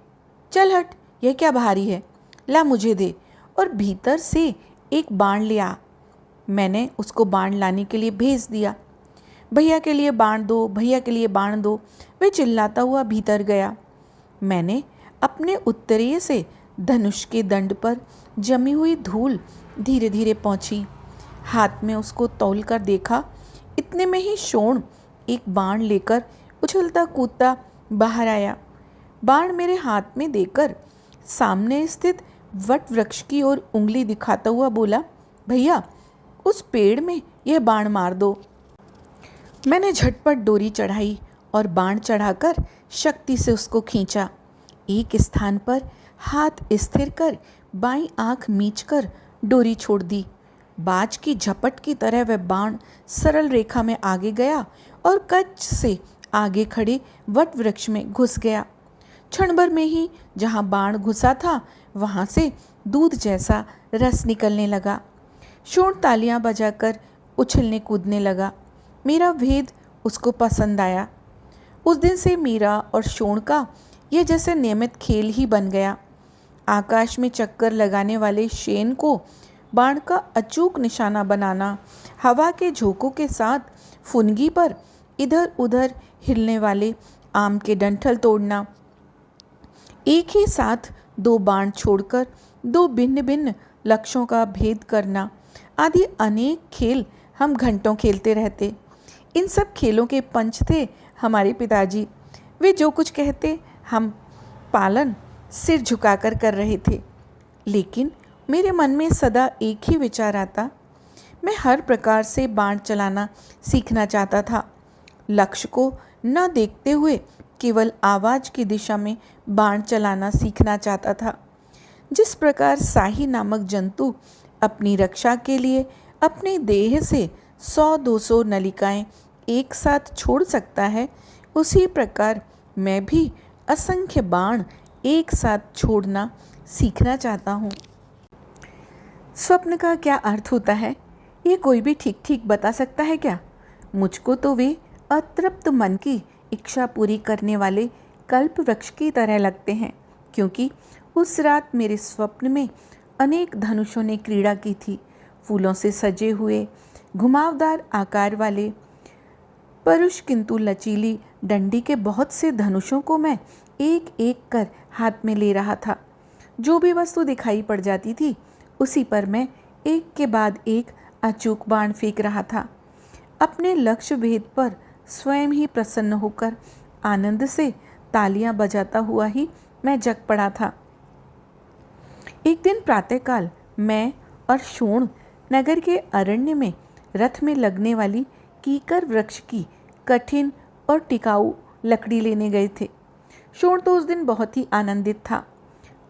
चल हट, यह क्या भारी है, ला मुझे दे और भीतर से एक बाण ले आ। मैंने उसको बाण लाने के लिए भेज दिया। भैया के लिए बाण दो, भैया के लिए बाण दो, वह चिल्लाता हुआ भीतर गया। मैंने अपने उत्तरीय से धनुष के दंड पर जमी हुई धूल धीरे धीरे पहुंची। हाथ में उसको तौल कर देखा, इतने में ही शोण एक बाण लेकर उछलता कूदता बाहर आया। बाण मेरे हाथ में देकर सामने स्थित वट वृक्ष की ओर उंगली दिखाता हुआ बोला, भैया उस पेड़ में यह बाण मार दो। मैंने झटपट डोरी चढ़ाई और बाण चढ़ाकर शक्ति से उसको खींचा। एक स्थान पर हाथ स्थिर कर बाईं आंख मीचकर डोरी छोड़ दी। बाज की झपट की तरह वह बाण सरल रेखा में आगे गया और कच्छ से आगे खड़े वट वृक्ष में घुस गया। क्षण भर में ही जहाँ बाण घुसा था वहाँ से दूध जैसा रस निकलने लगा। शोण तालियां बजाकर उछलने कूदने लगा। मेरा भेद उसको पसंद आया। उस दिन से मीरा और शोण का यह जैसे नियमित खेल ही बन गया। आकाश में चक्कर लगाने वाले शेन को बाण का अचूक निशाना बनाना, हवा के झोंकों के साथ फुनगी पर इधर उधर हिलने वाले आम के डंठल तोड़ना, एक ही साथ दो बाण छोड़कर दो भिन्न भिन्न लक्ष्यों का भेद करना आदि अनेक खेल हम घंटों खेलते रहते। इन सब खेलों के पंच थे हमारे पिताजी। वे जो कुछ कहते हम पालन सिर झुकाकर कर रहे थे। लेकिन मेरे मन में सदा एक ही विचार आता, मैं हर प्रकार से बाण चलाना सीखना चाहता था। लक्ष्य को न देखते हुए केवल आवाज़ की दिशा में बाण चलाना सीखना चाहता था। जिस प्रकार साही नामक जंतु अपनी रक्षा के लिए अपने देह से 100-200 नलिकाएं एक साथ छोड़ सकता है, उसी प्रकार मैं भी असंख्य बाण एक साथ छोड़ना सीखना चाहता हूँ। स्वप्न का क्या अर्थ होता है, ये कोई भी ठीक ठीक बता सकता है क्या? मुझको तो वे अतृप्त मन की इच्छा पूरी करने वाले कल्प वृक्ष की तरह लगते हैं, क्योंकि उस रात मेरे स्वप्न में अनेक धनुषों ने क्रीड़ा की थी। फूलों से सजे हुए घुमावदार आकार वाले परुष किंतु लचीली डंडी के बहुत से धनुषों को मैं एक एक कर हाथ में ले रहा था। जो भी वस्तु दिखाई पड़ जाती थी उसी पर मैं एक के बाद एक अचूक बाण फेंक रहा था। अपने लक्ष्य भेद पर स्वयं ही प्रसन्न होकर आनंद से तालियां बजाता हुआ ही मैं जग पड़ा था। एक दिन प्रातःकाल मैं और शोण नगर के अरण्य में रथ में लगने वाली कीकर वृक्ष की कठिन और टिकाऊ लकड़ी लेने गए थे। शोण तो उस दिन बहुत ही आनंदित था।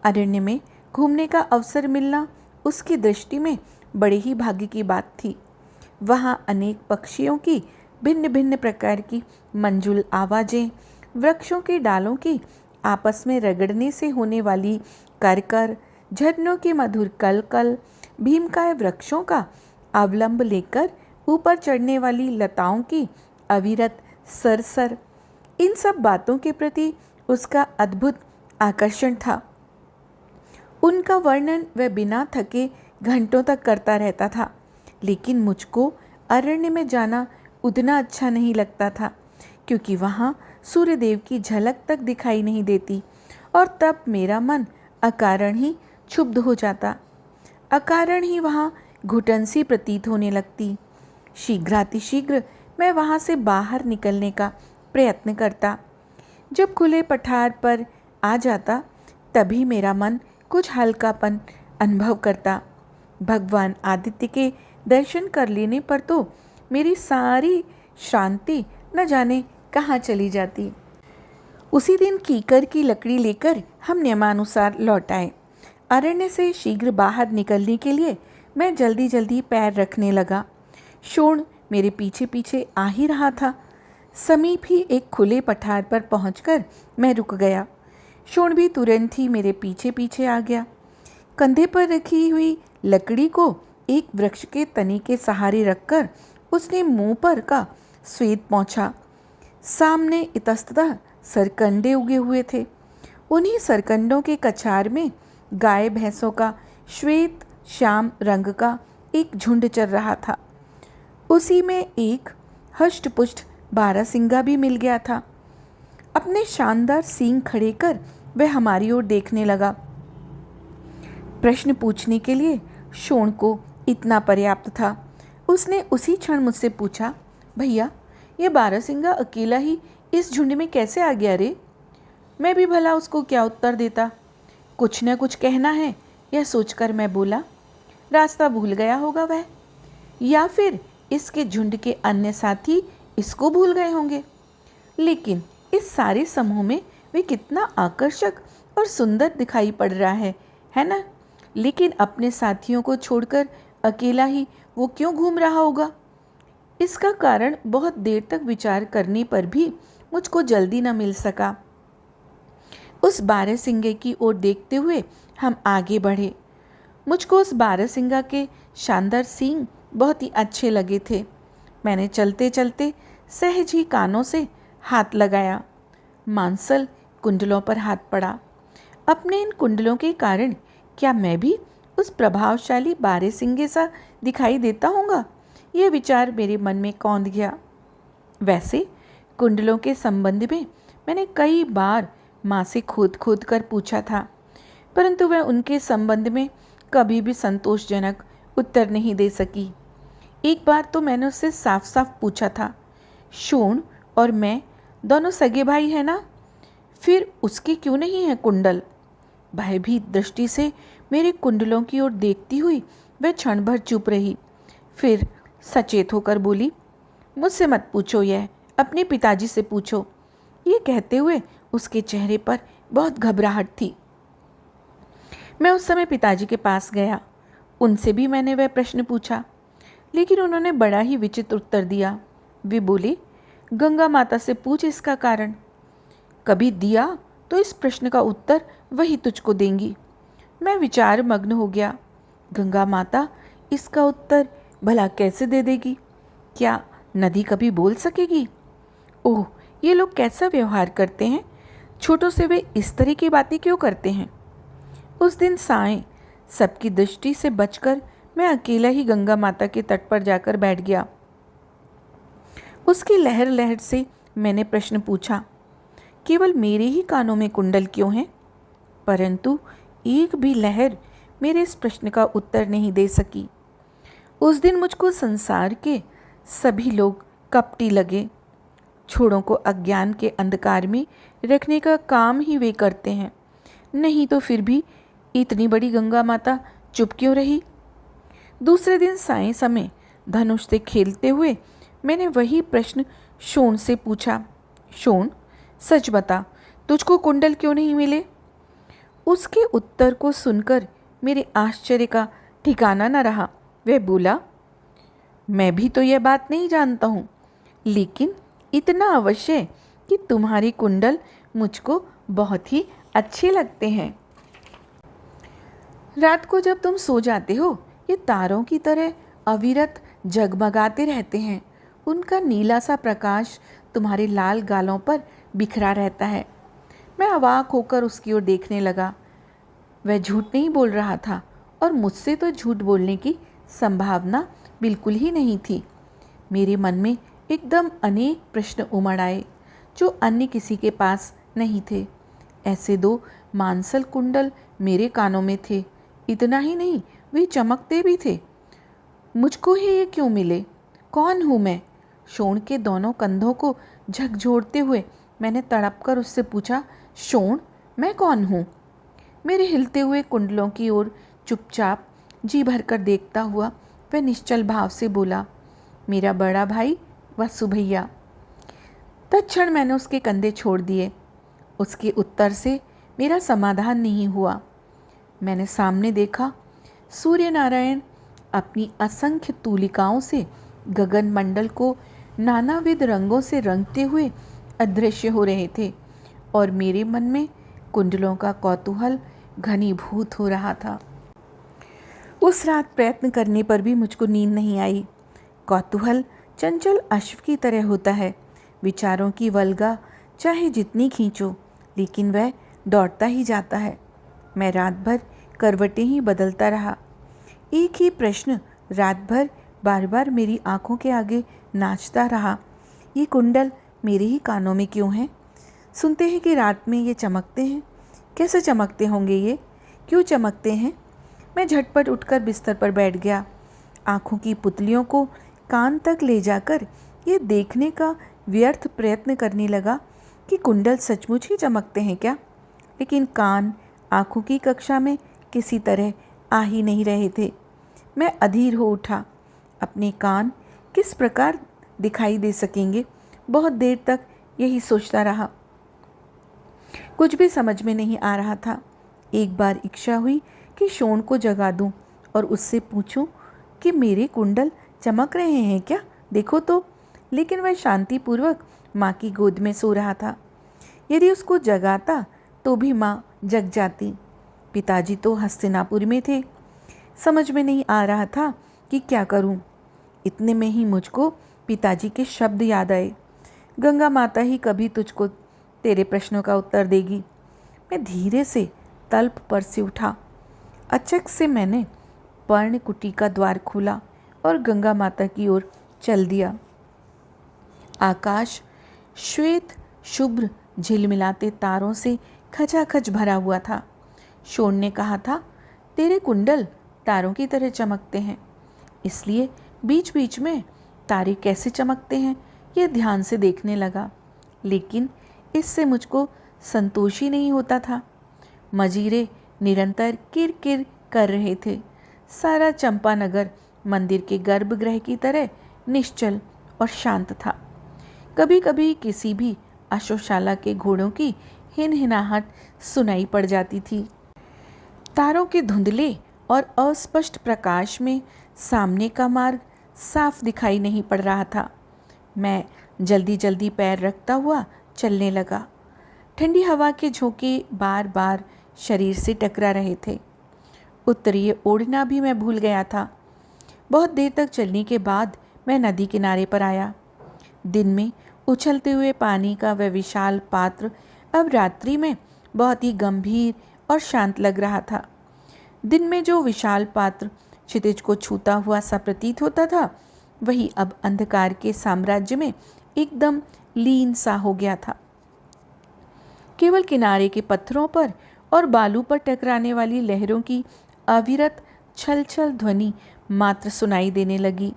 अरण्य में घूमने का अवसर मिलना उसकी दृष्टि में बड़े ही भाग्य की बात थी। वहाँ अनेक पक्षियों की भिन्न भिन्न प्रकार की मंजुल आवाज़ें, वृक्षों के डालों की आपस में रगड़ने से होने वाली करकर, झरनों की मधुर कलकल, भीमकाय वृक्षों का अवलंब लेकर ऊपर चढ़ने वाली लताओं की अविरत सरसर, इन सब बातों के प्रति उसका अद्भुत आकर्षण था। उनका वर्णन वह बिना थके घंटों तक करता रहता था। लेकिन मुझको अरण्य में जाना उतना अच्छा नहीं लगता था, क्योंकि वहाँ सूर्यदेव की झलक तक दिखाई नहीं देती और तब मेरा मन अकारण ही क्षुब्ध हो जाता। अकारण ही वहाँ घुटन सी प्रतीत होने लगती। शीघ्रातिशीघ्र मैं वहाँ से बाहर निकलने का प्रयत्न करता। जब खुले पठार पर आ जाता तभी मेरा मन कुछ हल्कापन अनुभव करता। भगवान आदित्य के दर्शन कर लेने पर तो मेरी सारी शांति न जाने कहाँ चली जाती। उसी दिन कीकर की लकड़ी लेकर हम नियमानुसार लौट आए। अरण्य से शीघ्र बाहर निकलने के लिए मैं जल्दी जल्दी पैर रखने लगा। शोण मेरे पीछे पीछे आ ही रहा था। समीप ही एक खुले पठार पर पहुंचकर मैं रुक गया। शोण भी तुरंत ही मेरे पीछे पीछे आ गया। कंधे पर रखी हुई लकड़ी को एक वृक्ष के तने के सहारे रखकर उसने मुंह पर का स्वेद पोंछा। सामने इतस्ततः सरकंडे उगे हुए थे। उन्हीं सरकंडों के कछार में गाय भैंसों का श्वेत श्याम रंग का एक झुंड चल रहा था। उसी में एक हष्टपुष्ट बारहसिंगा भी मिल गया था। अपने शानदार सींग खड़े कर वह हमारी ओर देखने लगा। प्रश्न पूछने के लिए शोण को इतना पर्याप्त था। उसने उसी क्षण मुझसे पूछा, भैया ये बारहसिंगा अकेला ही इस झुंड में कैसे आ गया रे? मैं भी भला उसको क्या उत्तर देता। कुछ न कुछ कहना है यह सोचकर मैं बोला, रास्ता भूल गया होगा वह, या फिर इसके झुंड के अन्य साथी इसको भूल गए होंगे। लेकिन इस सारे समूह में वे कितना आकर्षक और सुंदर दिखाई पड़ रहा है ना? लेकिन अपने साथियों को छोड़कर अकेला ही वो क्यों घूम रहा होगा? इसका कारण बहुत देर तक विचार करने पर भी मुझको जल्दी न मिल सका। उस बारहसिंगे की ओर देखते हुए हम आगे बढ़े। मुझको उस बारहसिंगा के शानदार सींग बहुत ही अच्छे लगे थे। मैंने चलते चलते सहज ही कानों से हाथ लगाया। मांसल कुंडलों पर हाथ पड़ा। अपने इन कुंडलों के कारण क्या मैं भी उस प्रभावशाली बारहसिंगे सा दिखाई देता होऊंगा? ये विचार मेरे मन में कौंध गया। वैसे कुंडलों के संबंध में मैंने कई बार माँ से खोद खोद कर पूछा था, परंतु वह उनके संबंध में कभी भी संतोषजनक उत्तर नहीं दे सकी। एक बार तो मैंने उससे साफ साफ पूछा था, शोण और मैं दोनों सगे भाई हैं ना? फिर उसके क्यों नहीं है कुंडल? भयभीत दृष्टि से मेरे कुंडलों की ओर देखती हुई वह क्षण भर चुप रही। फिर सचेत होकर बोली, मुझसे मत पूछो, यह अपने पिताजी से पूछो। ये कहते हुए उसके चेहरे पर बहुत घबराहट थी। मैं उस समय पिताजी के पास गया। उनसे भी मैंने वह प्रश्न पूछा, लेकिन उन्होंने बड़ा ही विचित्र उत्तर दिया। वे बोले, गंगा माता से पूछ इसका कारण। कभी दिया तो इस प्रश्न का उत्तर वही तुझको देंगी। मैं विचार मग्न हो गया। गंगा माता इसका उत्तर भला कैसे दे देगी? क्या नदी कभी बोल सकेगी? ओह, ये लोग कैसा व्यवहार करते हैं। छोटों से वे इस तरह की बातें क्यों करते हैं? उस दिन सायं सबकी दृष्टि से बचकर मैं अकेला ही गंगा माता के तट पर जाकर बैठ गया। उसकी लहर लहर से मैंने प्रश्न पूछा, केवल मेरे ही कानों में कुंडल क्यों हैं? परंतु एक भी लहर मेरे इस प्रश्न का उत्तर नहीं दे सकी। उस दिन मुझको संसार के सभी लोग कपटी लगे। छोरों को अज्ञान के अंधकार में रखने का काम ही वे करते हैं। नहीं तो फिर भी इतनी बड़ी गंगा माता चुप क्यों रही? दूसरे दिन सायं समय धनुष से खेलते हुए मैंने वही प्रश्न शोण से पूछा, शोण, सच बता, तुझको कुंडल क्यों नहीं मिले? उसके उत्तर को सुनकर मेरे आश्चर्य का ठिकाना न रहा। वह बोला, मैं भी तो यह बात नहीं जानता हूँ, लेकिन इतना अवश्य कि तुम्हारी कुंडल मुझको बहुत ही अच्छे लगते हैं। रात को जब तुम सो जाते हो, ये तारों की तरह अविरत जगमगाते रहते हैं। उनका नीला सा प्रकाश तुम्हारे लाल गालों पर बिखरा रहता है। मैं अवाक होकर उसकी ओर देखने लगा। वह झूठ नहीं बोल रहा था और मुझसे तो झूठ बोलने की संभावना बिल्कुल ही नहीं थी। मेरे मन में एकदम अनेक प्रश्न उमड़ आए जो अन्य किसी के पास नहीं थे। ऐसे दो मांसल कुंडल मेरे कानों में थे। इतना ही नहीं, वे चमकते भी थे। मुझको ही ये क्यों मिले? कौन हूँ मैं? शोण के दोनों कंधों को झकझोरते हुए मैंने तड़प कर उससे पूछा, शोण, मैं कौन हूँ? मेरे हिलते हुए कुंडलों की ओर चुपचाप जी भरकर देखता हुआ वह निश्चल भाव से बोला, मेरा बड़ा भाई वसु भैया। तत्क्षण मैंने उसके कंधे छोड़ दिए। उसके उत्तर से मेरा समाधान नहीं हुआ। मैंने सामने देखा, सूर्य नारायण अपनी असंख्य तूलिकाओं से गगन मंडल को नानाविध रंगों से रंगते हुए अदृश्य हो रहे थे और मेरे मन में कुंडलों का कौतूहल घनीभूत हो रहा था। उस रात प्रयत्न करने पर भी मुझको नींद नहीं आई। कौतूहल चंचल अश्व की तरह होता है। विचारों की वल्गा चाहे जितनी खींचो, लेकिन वह दौड़ता ही जाता है। मैं रात भर करवटें ही बदलता रहा। एक ही प्रश्न रात भर बार बार मेरी आंखों के आगे नाचता रहा, ये कुंडल मेरे ही कानों में क्यों हैं? सुनते हैं कि रात में ये चमकते हैं। कैसे चमकते होंगे ये? क्यों चमकते हैं? मैं झटपट उठकर बिस्तर पर बैठ गया। आंखों की पुतलियों को कान तक ले जाकर ये देखने का व्यर्थ प्रयत्न करने लगा कि कुंडल सचमुच ही चमकते हैं क्या। लेकिन कान आंखों की कक्षा में किसी तरह आ ही नहीं रहे थे। मैं अधीर हो उठा। अपने कान किस प्रकार दिखाई दे सकेंगे? बहुत देर तक यही सोचता रहा। कुछ भी समझ में नहीं आ रहा था। एक बार इच्छा हुई कि शोण को जगा दूं और उससे पूछूं कि मेरे कुंडल चमक रहे हैं क्या, देखो तो। लेकिन वह शांतिपूर्वक माँ की गोद में सो रहा था। यदि उसको जगाता तो भी माँ जग जाती। पिताजी तो हस्तिनापुर में थे। समझ में नहीं आ रहा था कि क्या करूं। इतने में ही मुझको पिताजी के शब्द याद आए, गंगा माता ही कभी तुझको तेरे प्रश्नों का उत्तर देगी। मैं धीरे से तल्प पर से उठा। अचक से मैंने पर्णकुटी का द्वार खोला और गंगा माता की ओर चल दिया। आकाश श्वेत शुभ्र झिलमिलाते तारों से खचाखच भरा हुआ था। शोण ने कहा था, तेरे कुंडल तारों की तरह चमकते हैं। इसलिए बीच बीच में तारे कैसे चमकते हैं ये ध्यान से देखने लगा। लेकिन इससे मुझको संतोष ही नहीं होता था। मजीरे निरंतर किरकिर कर रहे थे। सारा चंपानगर मंदिर के गर्भगृह की तरह निश्चल और शांत था। कभी कभी किसी भी अश्वशाला के घोड़ों की हिनहिनाहट सुनाई पड़ जाती थी। तारों के धुंधले और अस्पष्ट प्रकाश में सामने का मार्ग साफ दिखाई नहीं पड़ रहा था। मैं जल्दी जल्दी पैर रखता हुआ चलने लगा। ठंडी हवा के झोंके बार बार शरीर से टकरा रहे थे। उत्तरीय ओढ़ना भी मैं भूल गया था। बहुत देर तक चलने के बाद मैं नदी किनारे पर आया। दिन में उछलते हुए पानी का वह विशाल पात्र अब रात्रि में बहुत ही गंभीर और शांत लग रहा था। दिन में जो विशाल पात्र क्षितिज को छूता हुआ सा प्रतीत होता था, वही अब अंधकार के साम्राज्य में एकदम लीन सा हो गया था। केवल किनारे के पत्थरों पर और बालू पर टकराने वाली लहरों की अविरत छल छल ध्वनि मात्र सुनाई देने लगी।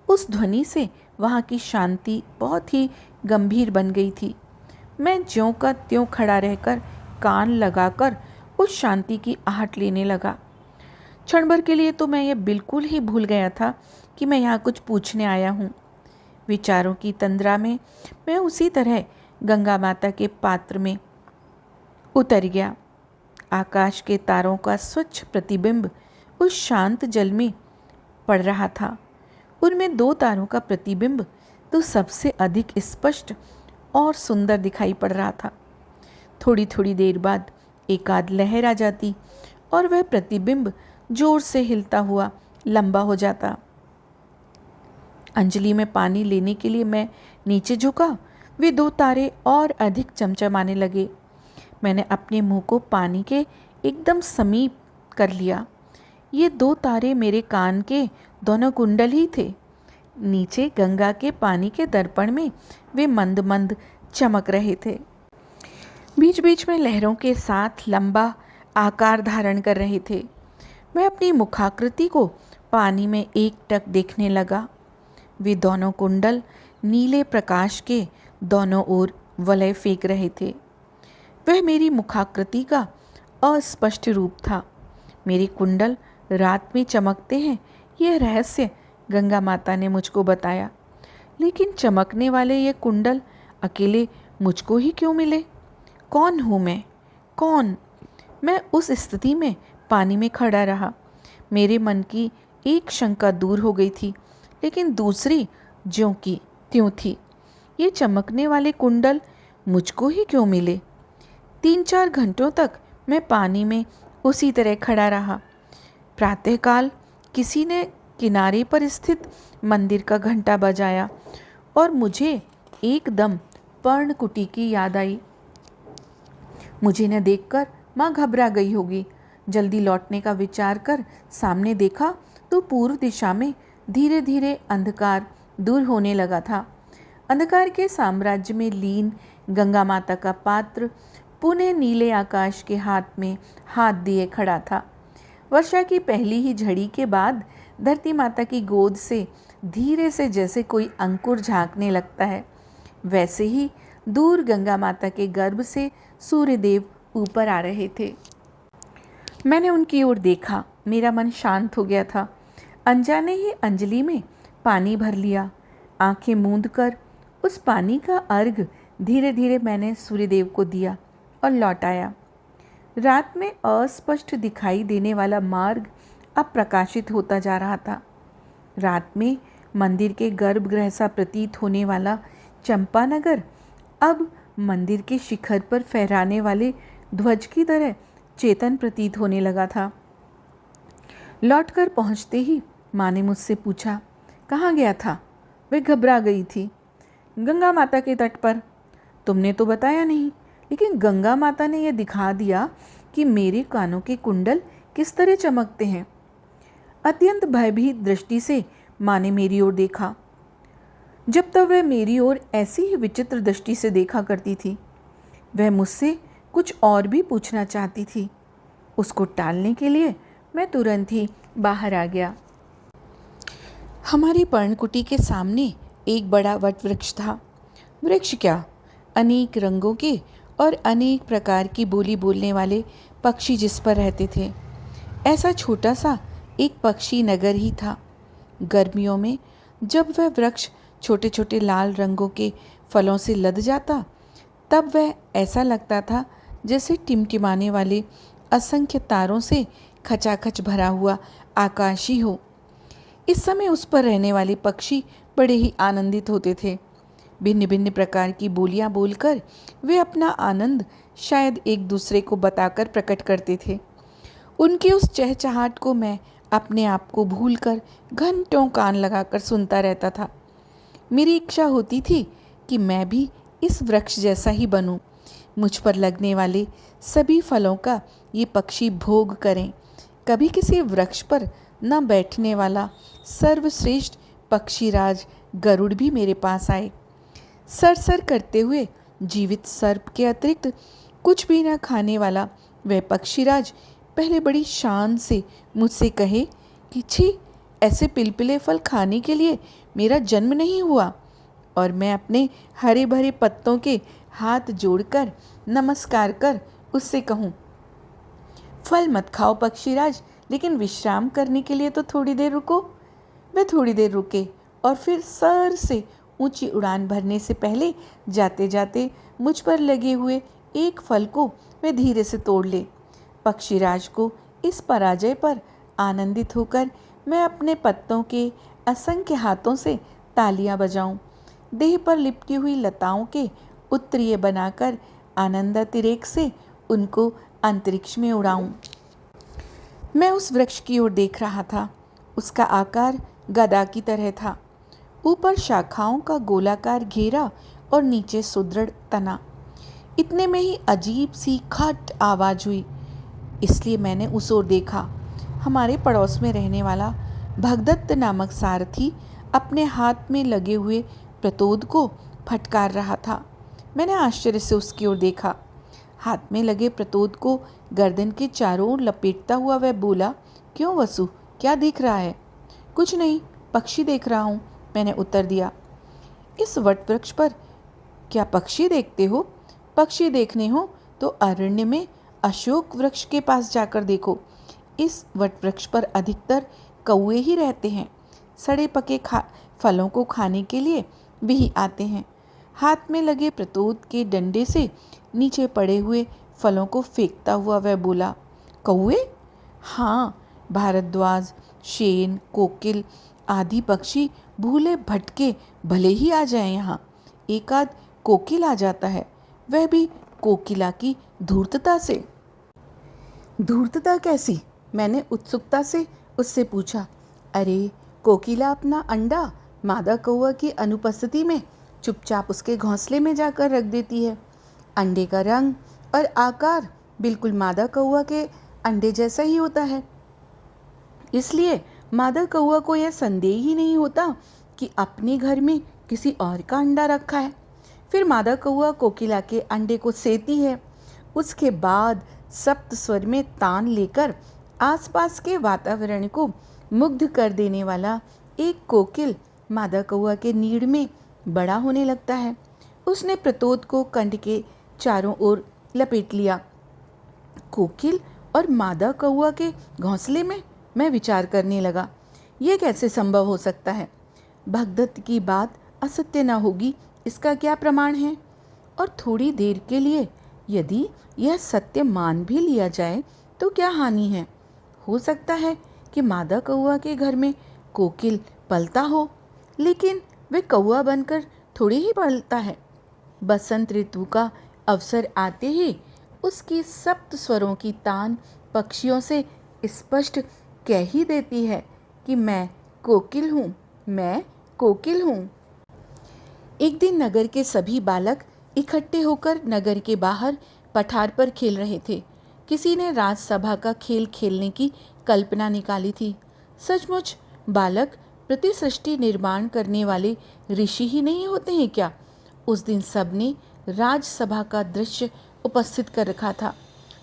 उस ध्वनि से वहाँ की शांति बहुत ही गंभीर बन गई थी। मैं ज्यों का त्यों खड़ा रहकर कान लगाकर उस शांति की आहट लेने लगा। क्षण भर के लिए तो मैं ये बिल्कुल ही भूल गया था कि मैं यहाँ कुछ पूछने आया हूँ। विचारों की तंद्रा में मैं उसी तरह गंगा माता के पात्र में उतर गया। आकाश के तारों का स्वच्छ प्रतिबिंब उस शांत जल में पड़ रहा था। उनमें 2 तारों का प्रतिबिंब तो सबसे अधिक स्पष्ट और सुंदर दिखाई पड़ रहा था। थोड़ी थोड़ी देर बाद एक आध लहर आ जाती और वह प्रतिबिंब जोर से हिलता हुआ लंबा हो जाता। अंजलि में पानी लेने के लिए मैं नीचे झुका। वे 2 तारे और अधिक चमचमाने लगे। मैंने अपने मुंह को पानी के एकदम समीप कर लिया। ये 2 तारे मेरे कान के दोनों कुंडल ही थे। नीचे गंगा के पानी के दर्पण में वे मंद मंद चमक रहे थे। बीच बीच में लहरों के साथ लंबा आकार धारण कर रहे थे। मैं अपनी मुखाकृति को पानी में एकटक देखने लगा। वे दोनों कुंडल नीले प्रकाश के दोनों ओर वलय फेंक रहे थे। वह मेरी मुखाकृति का अस्पष्ट रूप था। मेरे कुंडल रात में चमकते हैं, यह रहस्य गंगा माता ने मुझको बताया। लेकिन चमकने वाले ये कुंडल अकेले मुझको ही क्यों मिले? कौन हूँ मैं? कौन? मैं उस स्थिति में पानी में खड़ा रहा। मेरे मन की एक शंका दूर हो गई थी, लेकिन दूसरी ज्यों की त्यों थी। ये चमकने वाले कुंडल मुझको ही क्यों मिले? 3-4 घंटों तक मैं पानी में उसी तरह खड़ा रहा। प्रातःकाल किसी ने किनारे पर स्थित मंदिर का घंटा बजाया और मुझे एकदम पर्णकुटी की याद आई। मुझे न देखकर माँ घबरा गई होगी। जल्दी लौटने का विचार कर सामने देखा तो पूर्व दिशा में धीरे धीरे अंधकार दूर होने लगा था। अंधकार के साम्राज्य में लीन गंगा माता का पात्र पुनः नीले आकाश के हाथ में हाथ दिए खड़ा था। वर्षा की पहली ही झड़ी के बाद धरती माता की गोद से धीरे से जैसे कोई अंकुर झांकने लगता है, वैसे ही दूर गंगा माता के गर्भ से सूर्यदेव ऊपर आ रहे थे। मैंने उनकी ओर देखा। मेरा मन शांत हो गया था। अनजाने ही अंजलि में पानी भर लिया। आंखें मूंद कर उस पानी का अर्घ धीरे धीरे मैंने सूर्यदेव को दिया और लौट आया। रात में अस्पष्ट दिखाई देने वाला मार्ग अब प्रकाशित होता जा रहा था। रात में मंदिर के गर्भगृह सा प्रतीत होने वाला चंपानगर अब मंदिर के शिखर पर फहराने वाले ध्वज की तरह चेतन प्रतीत होने लगा था। लौटकर पहुंचते ही माँ ने मुझसे पूछा, कहाँ गया था? वे घबरा गई थी। गंगा माता के तट पर। तुमने तो बताया नहीं, लेकिन गंगा माता ने यह दिखा दिया कि मेरे कानों के कुंडल किस तरह चमकते हैं। अत्यंत भयभीत दृष्टि से माँ ने मेरी ओर देखा। जब तक वह मेरी ओर ऐसी ही विचित्र दृष्टि से देखा करती थी, वह मुझसे कुछ और भी पूछना चाहती थी। उसको टालने के लिए मैं तुरंत ही बाहर आ गया। हमारी पर्णकुटी के सामने एक बड़ा वट वृक्ष था। वृक्ष क्या, अनेक रंगों के और अनेक प्रकार की बोली बोलने वाले पक्षी जिस पर रहते थे। ऐसा छोटा सा एक पक्षी नगर ही था। गर्मियों में जब वह वृक्ष छोटे छोटे लाल रंगों के फलों से लद जाता, तब वह ऐसा लगता था जैसे टिमटिमाने वाले असंख्य तारों से खचाखच भरा हुआ आकाश ही हो। इस समय उस पर रहने वाले पक्षी बड़े ही आनंदित होते थे। भिन्न भिन्न प्रकार की बोलियां बोलकर वे अपना आनंद शायद एक दूसरे को बताकर प्रकट करते थे। उनकी उस चहचहाट को मैं अपने आप को भूलकर घंटों कान लगाकर सुनता रहता था। मेरी इच्छा होती थी कि मैं भी इस वृक्ष जैसा ही बनूं, मुझ पर लगने वाले सभी फलों का ये पक्षी भोग करें। कभी किसी वृक्ष पर न बैठने वाला सर्वश्रेष्ठ पक्षीराज गरुड़ भी मेरे पास आए। सर करते हुए जीवित सर्प के अतिरिक्त कुछ भी न खाने वाला वह पक्षीराज पहले बड़ी शान से मुझसे कहे कि छी, ऐसे पिलपिले फल खाने के लिए मेरा जन्म नहीं हुआ, और मैं अपने हरे भरे पत्तों के हाथ जोड़कर नमस्कार कर उससे कहूँ, फल मत खाओ पक्षीराज, लेकिन विश्राम करने के लिए तो थोड़ी देर रुको। वह थोड़ी देर रुके और फिर सर से ऊंची उड़ान भरने से पहले जाते जाते मुझ पर लगे हुए एक फल को वह धीरे से तोड़ ले। पक्षीराज को इस पराजय पर आनंदित होकर मैं अपने पत्तों के असंख्य हाथों से तालियां बजाऊं, देह पर लिपटी हुई लताओं के उत्तरीय बनाकर आनंदातिरेक से उनको अंतरिक्ष में उड़ाऊं। मैं उस वृक्ष की ओर देख रहा था। उसका आकार गदा की तरह था, ऊपर शाखाओं का गोलाकार घेरा और नीचे सुदृढ़ तना। इतने में ही अजीब सी खट आवाज हुई, इसलिए मैंने उस ओर देखा। हमारे पड़ोस में रहने वाला भगदत्त नामक सारथी अपने हाथ में लगे हुए प्रतोद को फटकार रहा था। मैंने आश्चर्य से उसकी ओर देखा। हाथ में लगे प्रतोद को गर्दन के चारों ओर लपेटता हुआ वह बोला, क्यों वसु, क्या देख रहा है? कुछ नहीं, पक्षी देख रहा हूँ, मैंने उत्तर दिया। इस वटवृक्ष पर क्या पक्षी देखते हो? पक्षी देखने हो तो अरण्य में अशोक वृक्ष के पास जाकर देखो। इस वटवृक्ष पर अधिकतर कौवे ही रहते हैं। सड़े पके फलों को खाने के लिए वही आते हैं। हाथ में लगे प्रतोद के डंडे से नीचे पड़े हुए फलों को फेंकता हुआ वह बोला, कौवे? हाँ, भारद्वाज, शेन, कोकिल आदि पक्षी भूले भटके भले ही आ जाएं यहाँ। एक आध कोकिल आ जाता है, वह भी कोकिला की धूर्तता से। धूर्तता कैसी? मैंने उत्सुकता से उससे पूछा। अरे, कोकिला अपना अंडा मादा कौवा की अनुपस्थिति में चुपचाप उसके घोंसले में जाकर रख देती है। अंडे का रंग और आकार बिल्कुल मादा कौवा के अंडे जैसा ही होता है, इसलिए मादा कौवा को यह संदेह ही नहीं होता कि अपने घर में किसी और का अंडा रखा है। फिर मादा कौवा कोकिला के अंडे को सेती है। उसके बाद सप्त स्वर में तान लेकर आसपास के वातावरण को मुग्ध कर देने वाला एक कोकिल मादा कौवा के नीड़ में बड़ा होने लगता है। उसने प्रतोद को कंठ के चारों ओर लपेट लिया। कोकिल और मादा कौवा के घोंसले में? मैं विचार करने लगा, यह कैसे संभव हो सकता है? भगदत्त की बात असत्य न होगी, इसका क्या प्रमाण है? और थोड़ी देर के लिए यदि यह सत्य मान भी लिया जाए तो क्या हानि है? हो सकता है कि मादा कौवा के घर में कोकिल पलता हो, लेकिन वे कौवा बनकर थोड़ी ही पलता है। बसंत ऋतु का अवसर आते ही उसकी सप्त स्वरों की तान पक्षियों से स्पष्ट कह ही देती है कि मैं कोकिल हूँ, मैं कोकिल हूँ। एक दिन नगर के सभी बालक इकट्ठे होकर नगर के बाहर पठार पर खेल रहे थे। किसी ने राजसभा का खेल खेलने की कल्पना निकाली थी। सचमुच बालक प्रतिसृष्टि निर्माण करने वाले ऋषि ही नहीं होते हैं क्या? उस दिन सबने राजसभा का दृश्य उपस्थित कर रखा था।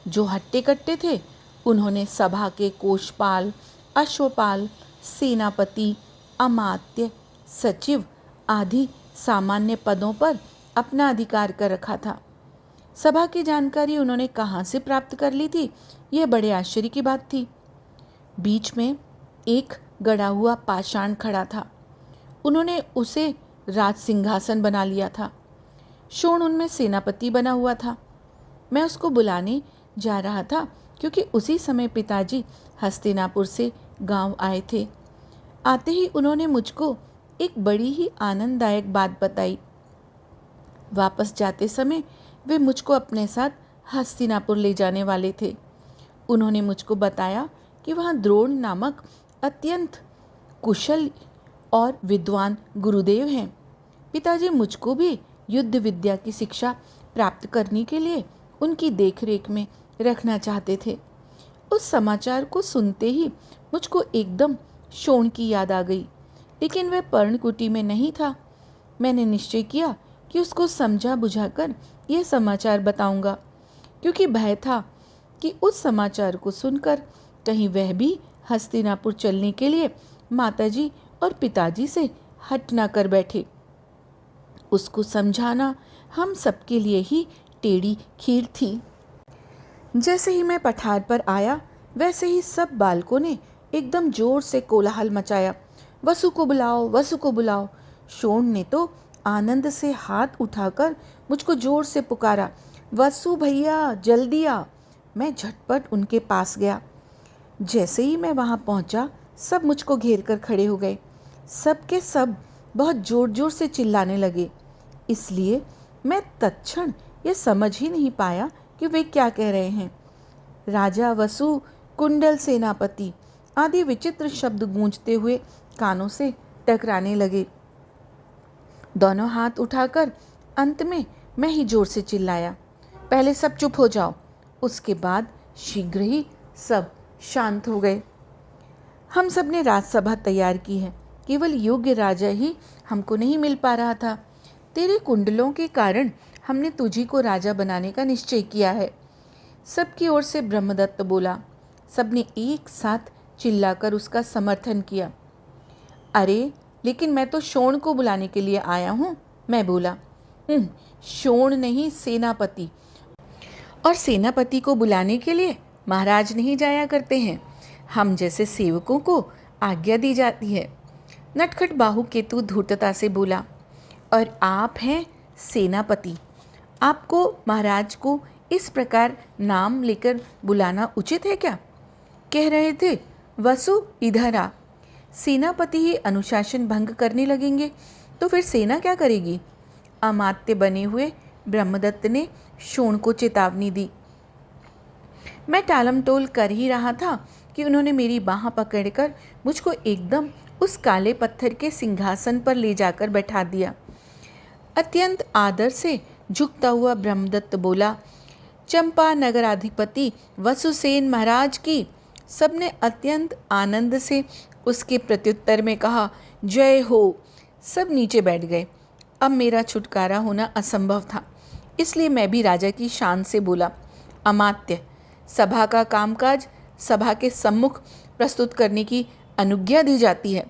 जो हट्टे कट्टे थे उन्होंने सभा के कोषपाल, अश्वपाल, सेनापति, अमात्य, सचिव आदि सामान्य पदों पर अपना अधिकार कर रखा था। सभा की जानकारी उन्होंने कहाँ से प्राप्त कर ली थी, यह बड़े आश्चर्य की बात थी। बीच में एक गड़ा हुआ पाषाण खड़ा था। उन्होंने उसे राज सिंहासन बना लिया था। शोण उनमें सेनापति बना हुआ था। मैं उसको बुलाने जा रहा था क्योंकि उसी समय पिताजी हस्तिनापुर से गांव आए थे। आते ही उन्होंने मुझको एक बड़ी ही आनंददायक बात बताई। वापस जाते समय वे मुझको अपने साथ हस्तिनापुर ले जाने वाले थे। उन्होंने मुझको बताया कि वहाँ द्रोण नामक अत्यंत कुशल और विद्वान गुरुदेव हैं। पिताजी मुझको भी युद्ध विद्या की शिक्षा प्राप्त करने के लिए उनकी देखरेख में रखना चाहते थे। उस समाचार को सुनते ही मुझको एकदम शोण की याद आ गई, लेकिन वह पर्णकुटी में नहीं था। मैंने निश्चय किया कि उसको समझा बुझाकर यह समाचार बताऊंगा, क्योंकि भय था कि उस समाचार को सुनकर कहीं वह भी हस्तिनापुर चलने के लिए माताजी और पिताजी से हट ना कर बैठे। उसको समझाना हम सबके लिए ही टेढ़ी खीर थी। जैसे ही मैं पठार पर आया, वैसे ही सब बालकों ने एकदम जोर से कोलाहल मचाया, वसु को बुलाओ, वसु को बुलाओ। शोण ने तो आनंद से हाथ उठाकर मुझको जोर से पुकारा, वसु भैया जल्दी आ। मैं झटपट उनके पास गया। जैसे ही मैं वहाँ पहुँचा, सब मुझको घेर कर खड़े हो गए। सब के सब बहुत जोर जोर से चिल्लाने लगे, इसलिए मैं तत्क्षण ये समझ ही नहीं पाया कि वे क्या कह रहे हैं। राजा वसु, कुंडल सेनापति आदि विचित्र शब्द गूंजते हुए कानों से टकराने लगे। दोनों हाथ उठाकर अंत में मैं ही जोर से चिल्लाया, पहले सब चुप हो जाओ। उसके बाद शीघ्र ही सब शांत हो गए। हम सब ने राजसभा तैयार की है, केवल योग्य राजा ही हमको नहीं मिल पा रहा था। तेरे कुंडलों के कारण हमने तुझी को राजा बनाने का निश्चय किया है। सबकी ओर से ब्रह्मदत्त बोला। सबने एक साथ चिल्लाकर उसका समर्थन किया। अरे लेकिन मैं तो शोण को बुलाने के लिए आया हूँ, मैं बोला। शोण नहीं, सेनापति। और सेनापति को बुलाने के लिए महाराज नहीं जाया करते हैं, हम जैसे सेवकों को आज्ञा दी जाती है। नटखट बाहु केतु धूर्तता से बोला। और आप हैं सेनापति, आपको महाराज को इस प्रकार नाम लेकर बुलाना उचित है क्या? कह रहे थे, वसु इधर आ। सेनापति ही अनुशासन भंग करने लगेंगे तो फिर सेना क्या करेगी? अमात्य बने हुए ब्रह्मदत्त ने शोण को चेतावनी दी। मैं टालमटोल कर ही रहा था कि उन्होंने मेरी बाँह पकड़कर मुझको एकदम उस काले पत्थर के सिंहासन पर ले जाकर बैठा दिया। अत्यंत आदर से झुकता हुआ ब्रह्मदत्त बोला, चंपा नगराधिपति वसुसेन महाराज की। सबने अत्यंत आनंद से उसके प्रत्युत्तर में कहा, जय हो। सब नीचे बैठ गए। अब मेरा छुटकारा होना असंभव था, इसलिए मैं भी राजा की शान से बोला, अमात्य, सभा का कामकाज सभा के सम्मुख प्रस्तुत करने की अनुज्ञा दी जाती है।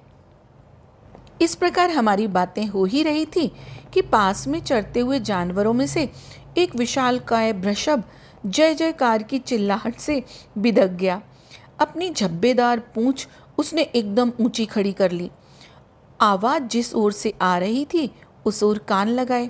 इस प्रकार हमारी बातें हो ही रही थी कि पास में चरते हुए जानवरों में से एक विशालकाय वृषभ जय जयकार की चिल्लाहट से बिदक गया। अपनी झब्बेदार पूंछ उसने एकदम ऊंची खड़ी कर ली। आवाज़ जिस ओर से आ रही थी उस ओर कान लगाए।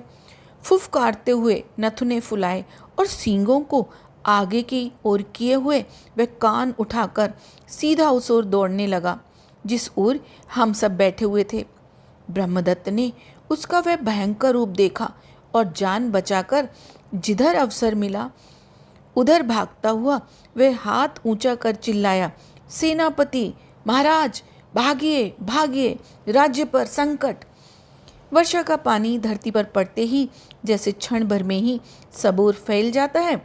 फुफकारते हुए नथुने फुलाए और सींगों को आगे की ओर किए हुए वह कान उठाकर सीधा उस ओर दौड़ने लगा जिस ओर हम सब बैठे हुए थे। ब्रह्मदत्त ने उसका वह भयंकर रूप देखा और जान बचाकर जिधर अवसर मिला उधर भागता हुआ वह हाथ ऊंचा कर चिल्लाया, सेनापति महाराज, भागिए भागिए, राज्य पर संकट। वर्षा का पानी धरती पर पड़ते ही जैसे क्षण भर में ही सब ओर फैल जाता है,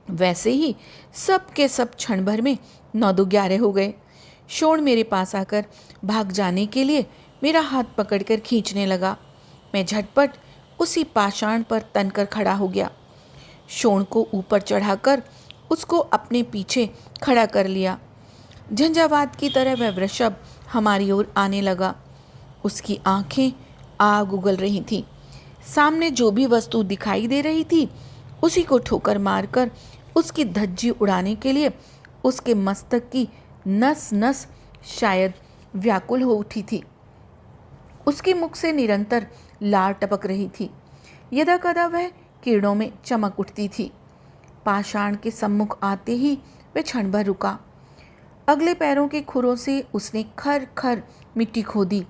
वैसे ही सब के सब क्षण भर में 9-11 हो गए। शोण मेरे पास आकर भाग जाने के लिए मेरा हाथ पकड़कर खींचने लगा। मैं झटपट उसी पाषाण पर तनकर खड़ा हो गया। शोण को ऊपर चढ़ाकर उसको अपने पीछे खड़ा कर लिया। झंझावात की तरह वह वृषभ हमारी ओर आने लगा। उसकी आंखें आग उगल रही थीं। सामने जो भी वस्तु दिखाई दे रही थी उसी को ठोकर मारकर उसकी धज्जी उड़ाने के लिए उसके मस्तक की नस नस शायद व्याकुल हो उठी थी। उसके मुख से निरंतर लार टपक रही थी। यदा कदा वह किरणों में चमक उठती थी। पाषाण के सम्मुख आते ही वह क्षण भर रुका। अगले पैरों के खुरों से उसने खर खर मिट्टी खोदी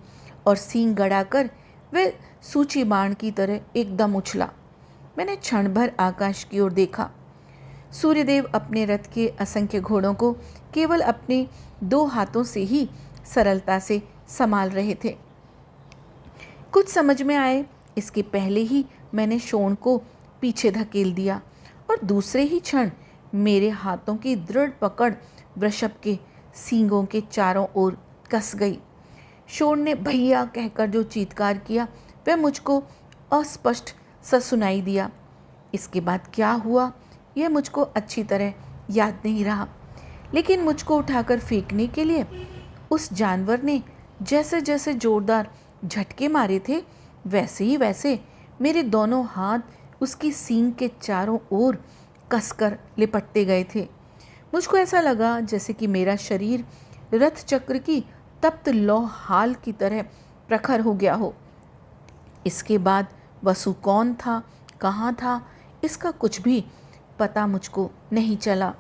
और सींग गड़ाकर वह सूची बाण की तरह एकदम उछला। मैंने क्षण भर आकाश की ओर देखा। सूर्यदेव अपने रथ के असंख्य घोड़ों को केवल अपने 2 हाथों से ही सरलता से संभाल रहे थे। कुछ समझ में आए इसके पहले ही मैंने शोण को पीछे धकेल दिया और दूसरे ही क्षण मेरे हाथों की दृढ़ पकड़ वृषभ के सींगों के चारों ओर कस गई। शोण ने भैया कहकर जो चीत्कार किया वह मुझको अस्पष्ट सा सुनाई दिया। इसके बाद क्या हुआ यह मुझको अच्छी तरह याद नहीं रहा, लेकिन मुझको उठाकर फेंकने के लिए उस जानवर ने जैसे जैसे जोरदार झटके मारे थे वैसे ही वैसे मेरे दोनों हाथ उसकी सींग के चारों ओर कसकर लिपटते गए थे। मुझको ऐसा लगा जैसे कि मेरा शरीर रथ चक्र की तप्त लौह हाल की तरह प्रखर हो गया हो। इसके बाद वसु कौन था, कहाँ था, इसका कुछ भी पता मुझको नहीं चला।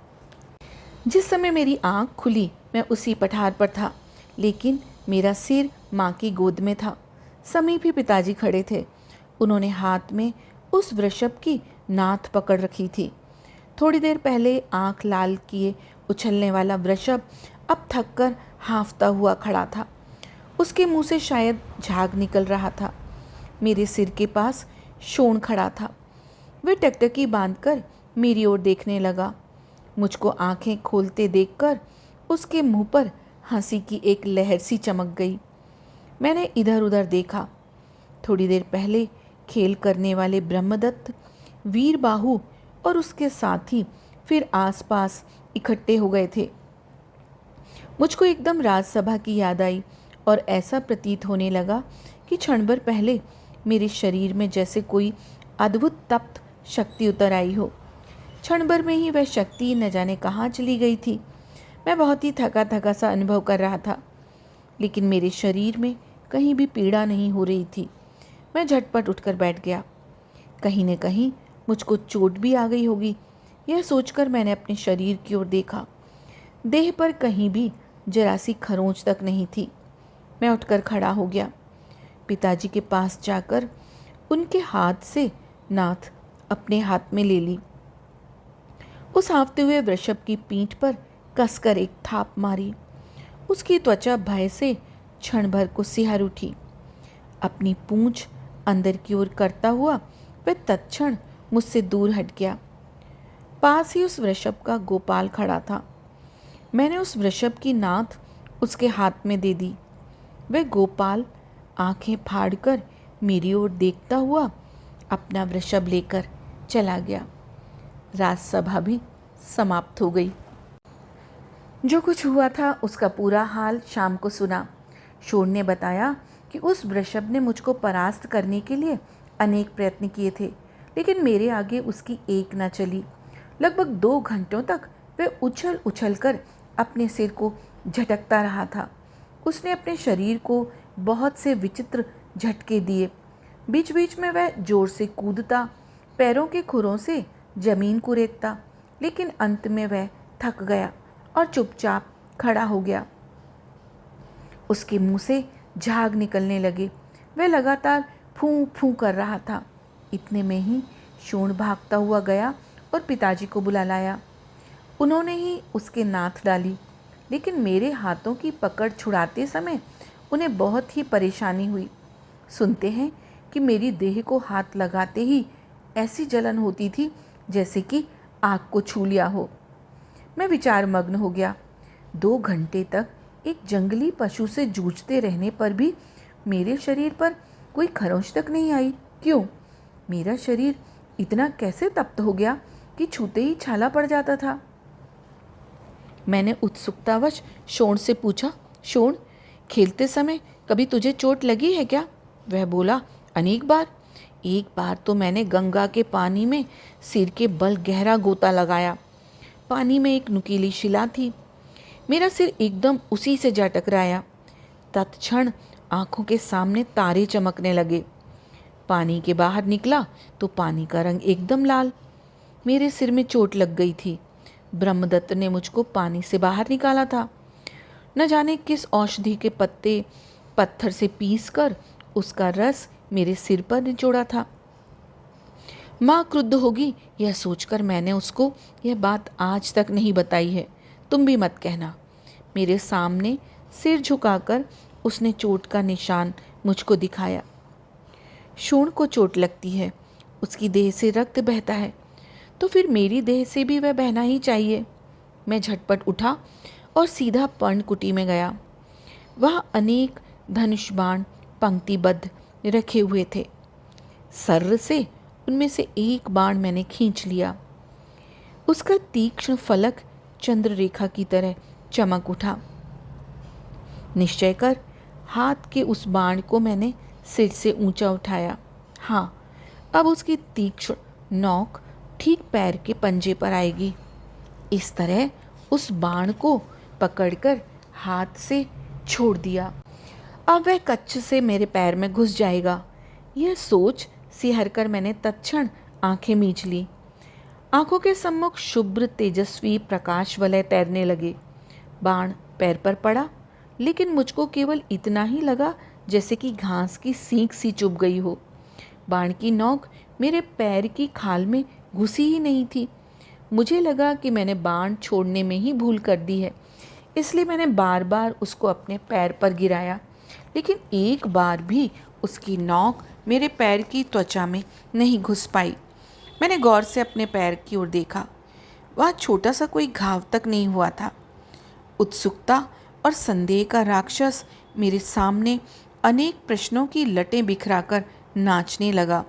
जिस समय मेरी आँख खुली मैं उसी पठार पर था, लेकिन मेरा सिर माँ की गोद में था। समीप ही पिताजी खड़े थे। उन्होंने हाथ में उस वृषभ की नाथ पकड़ रखी थी। थोड़ी देर पहले आँख लाल किए उछलने वाला वृषभ अब थककर हाँफता हुआ खड़ा था। उसके मुंह से शायद झाग निकल रहा था। मेरे सिर के पास शोण खड़ा था। वह टकटकी बांधकर मेरी ओर देखने लगा। मुझको आंखें खोलते देखकर उसके मुंह पर हंसी की एक लहर सी चमक गई। मैंने इधर उधर देखा। थोड़ी देर पहले खेल करने वाले ब्रह्मदत्त, वीरबाहु और उसके साथी फिर आसपास इकट्ठे हो गए थे। मुझको एकदम राजसभा की याद आई और ऐसा प्रतीत होने लगा कि क्षण भर पहले मेरे शरीर में जैसे कोई अद्भुत तप्त शक्ति उतर आई हो। क्षण भर में ही वह शक्ति न जाने कहाँ चली गई थी। मैं बहुत ही थका थका सा अनुभव कर रहा था, लेकिन मेरे शरीर में कहीं भी पीड़ा नहीं हो रही थी। मैं झटपट उठकर बैठ गया। कहीं न कहीं मुझको चोट भी आ गई होगी, यह सोचकर मैंने अपने शरीर की ओर देखा। देह पर कहीं भी जरा सी खरोंच तक नहीं थी। मैं उठकर खड़ा हो गया। पिताजी के पास जाकर उनके हाथ से नाथ अपने हाथ में ले ली। उस हाँफते हुए वृषभ की पीठ पर कसकर एक थाप मारी। उसकी त्वचा भय से क्षण भर को सिहर उठी। अपनी पूंछ अंदर की ओर करता हुआ वह तत्क्षण मुझसे दूर हट गया। पास ही उस वृषभ का गोपाल खड़ा था। मैंने उस वृषभ की नाथ उसके हाथ में दे दी। वह गोपाल आंखें फाड़कर मेरी ओर देखता हुआ अपना वृषभ लेकर चला गया। राजसभा भी समाप्त हो गई। जो कुछ हुआ था उसका पूरा हाल शाम को सुना। शोण ने बताया कि उस वृषभ ने मुझको परास्त करने के लिए अनेक प्रयत्न किए थे, लेकिन मेरे आगे उसकी एक न चली। लगभग 2 घंटों तक वह उछल उछल कर अपने सिर को झटकता रहा था। उसने अपने शरीर को बहुत से विचित्र झटके दिए। बीच बीच में वह जोर से कूदता, पैरों के खुरों से जमीन को रेतता, लेकिन अंत में वह थक गया और चुपचाप खड़ा हो गया। उसके मुंह से झाग निकलने लगे। वह लगातार फूं फूं कर रहा था। इतने में ही शोण भागता हुआ गया और पिताजी को बुला लाया। उन्होंने ही उसके नाथ डाली, लेकिन मेरे हाथों की पकड़ छुड़ाते समय उन्हें बहुत ही परेशानी हुई। सुनते हैं कि मेरी देह को हाथ लगाते ही ऐसी जलन होती थी जैसे कि आग को छू लिया हो। मैं विचार मग्न हो गया। 2 घंटे तक एक जंगली पशु से जूझते रहने पर भी मेरे शरीर पर कोई खरोंच तक नहीं आई। क्यों? मेरा शरीर इतना कैसे तप्त हो गया कि छूते ही छाला पड़ जाता था? मैंने उत्सुकतावश शोण से पूछा, शोण, खेलते समय कभी तुझे चोट लगी है क्या? वह बोला, अनेक बार। एक बार तो मैंने गंगा के पानी में सिर के बल गहरा गोता लगाया। पानी में एक नुकीली शिला थी। मेरा सिर एकदम उसी से जा टकराया। तत्क्षण आंखों के सामने तारे चमकने लगे। पानी के बाहर निकला तो पानी का रंग एकदम लाल। मेरे सिर में चोट लग गई थी। ब्रह्मदत्त ने मुझको पानी से बाहर निकाला था। न जाने किस औषधि के पत्ते पत्थर से पीसकर उसका रस मेरे सिर पर निचोड़ा था। माँ क्रुद्ध होगी यह सोचकर मैंने उसको यह बात आज तक नहीं बताई है। तुम भी मत कहना। मेरे सामने सिर झुकाकर उसने चोट का निशान मुझको दिखाया। शूण को चोट लगती है, उसकी देह से रक्त बहता है, तो फिर मेरी देह से भी वह बहना ही चाहिए। मैं झटपट उठा और सीधा पर्णकुटी में गया। वहाँ अनेक धनुष बाण पंक्तिबद्ध रखे हुए थे। सर्र से उनमें से एक बाण मैंने खींच लिया। उसका तीक्ष्ण फलक चंद्ररेखा की तरह चमक उठा। निश्चय कर हाथ के उस बाण को मैंने सिर से ऊंचा उठाया। हाँ, अब उसकी तीक्ष्ण नोक ठीक पैर के पंजे पर आएगी। इस तरह उस बाण को पकड़कर हाथ से छोड़ दिया। अब वह कच्छ से मेरे पैर में घुस जाएगा। यह सोच सिहर कर मैंने तत्क्षण आंखें मीच ली। आंखों के सम्मुख शुभ्र तेजस्वी प्रकाश वलय तैरने लगे। बाण पैर पर पड़ा, लेकिन मुझको केवल इतना ही लगा जैसे कि घास की सींक सी चुभ गई हो। बाण की नोक मेरे पैर की खाल में घुसी ही नहीं थी। मुझे लगा कि मैंने बाण छोड़ने में ही भूल कर दी है, इसलिए मैंने बार बार उसको अपने पैर पर गिराया, लेकिन एक बार भी उसकी नोक मेरे पैर की त्वचा में नहीं घुस पाई। मैंने गौर से अपने पैर की ओर देखा। वह छोटा सा कोई घाव तक नहीं हुआ था। उत्सुकता और संदेह का राक्षस मेरे सामने अनेक प्रश्नों की लटें बिखराकर नाचने लगा।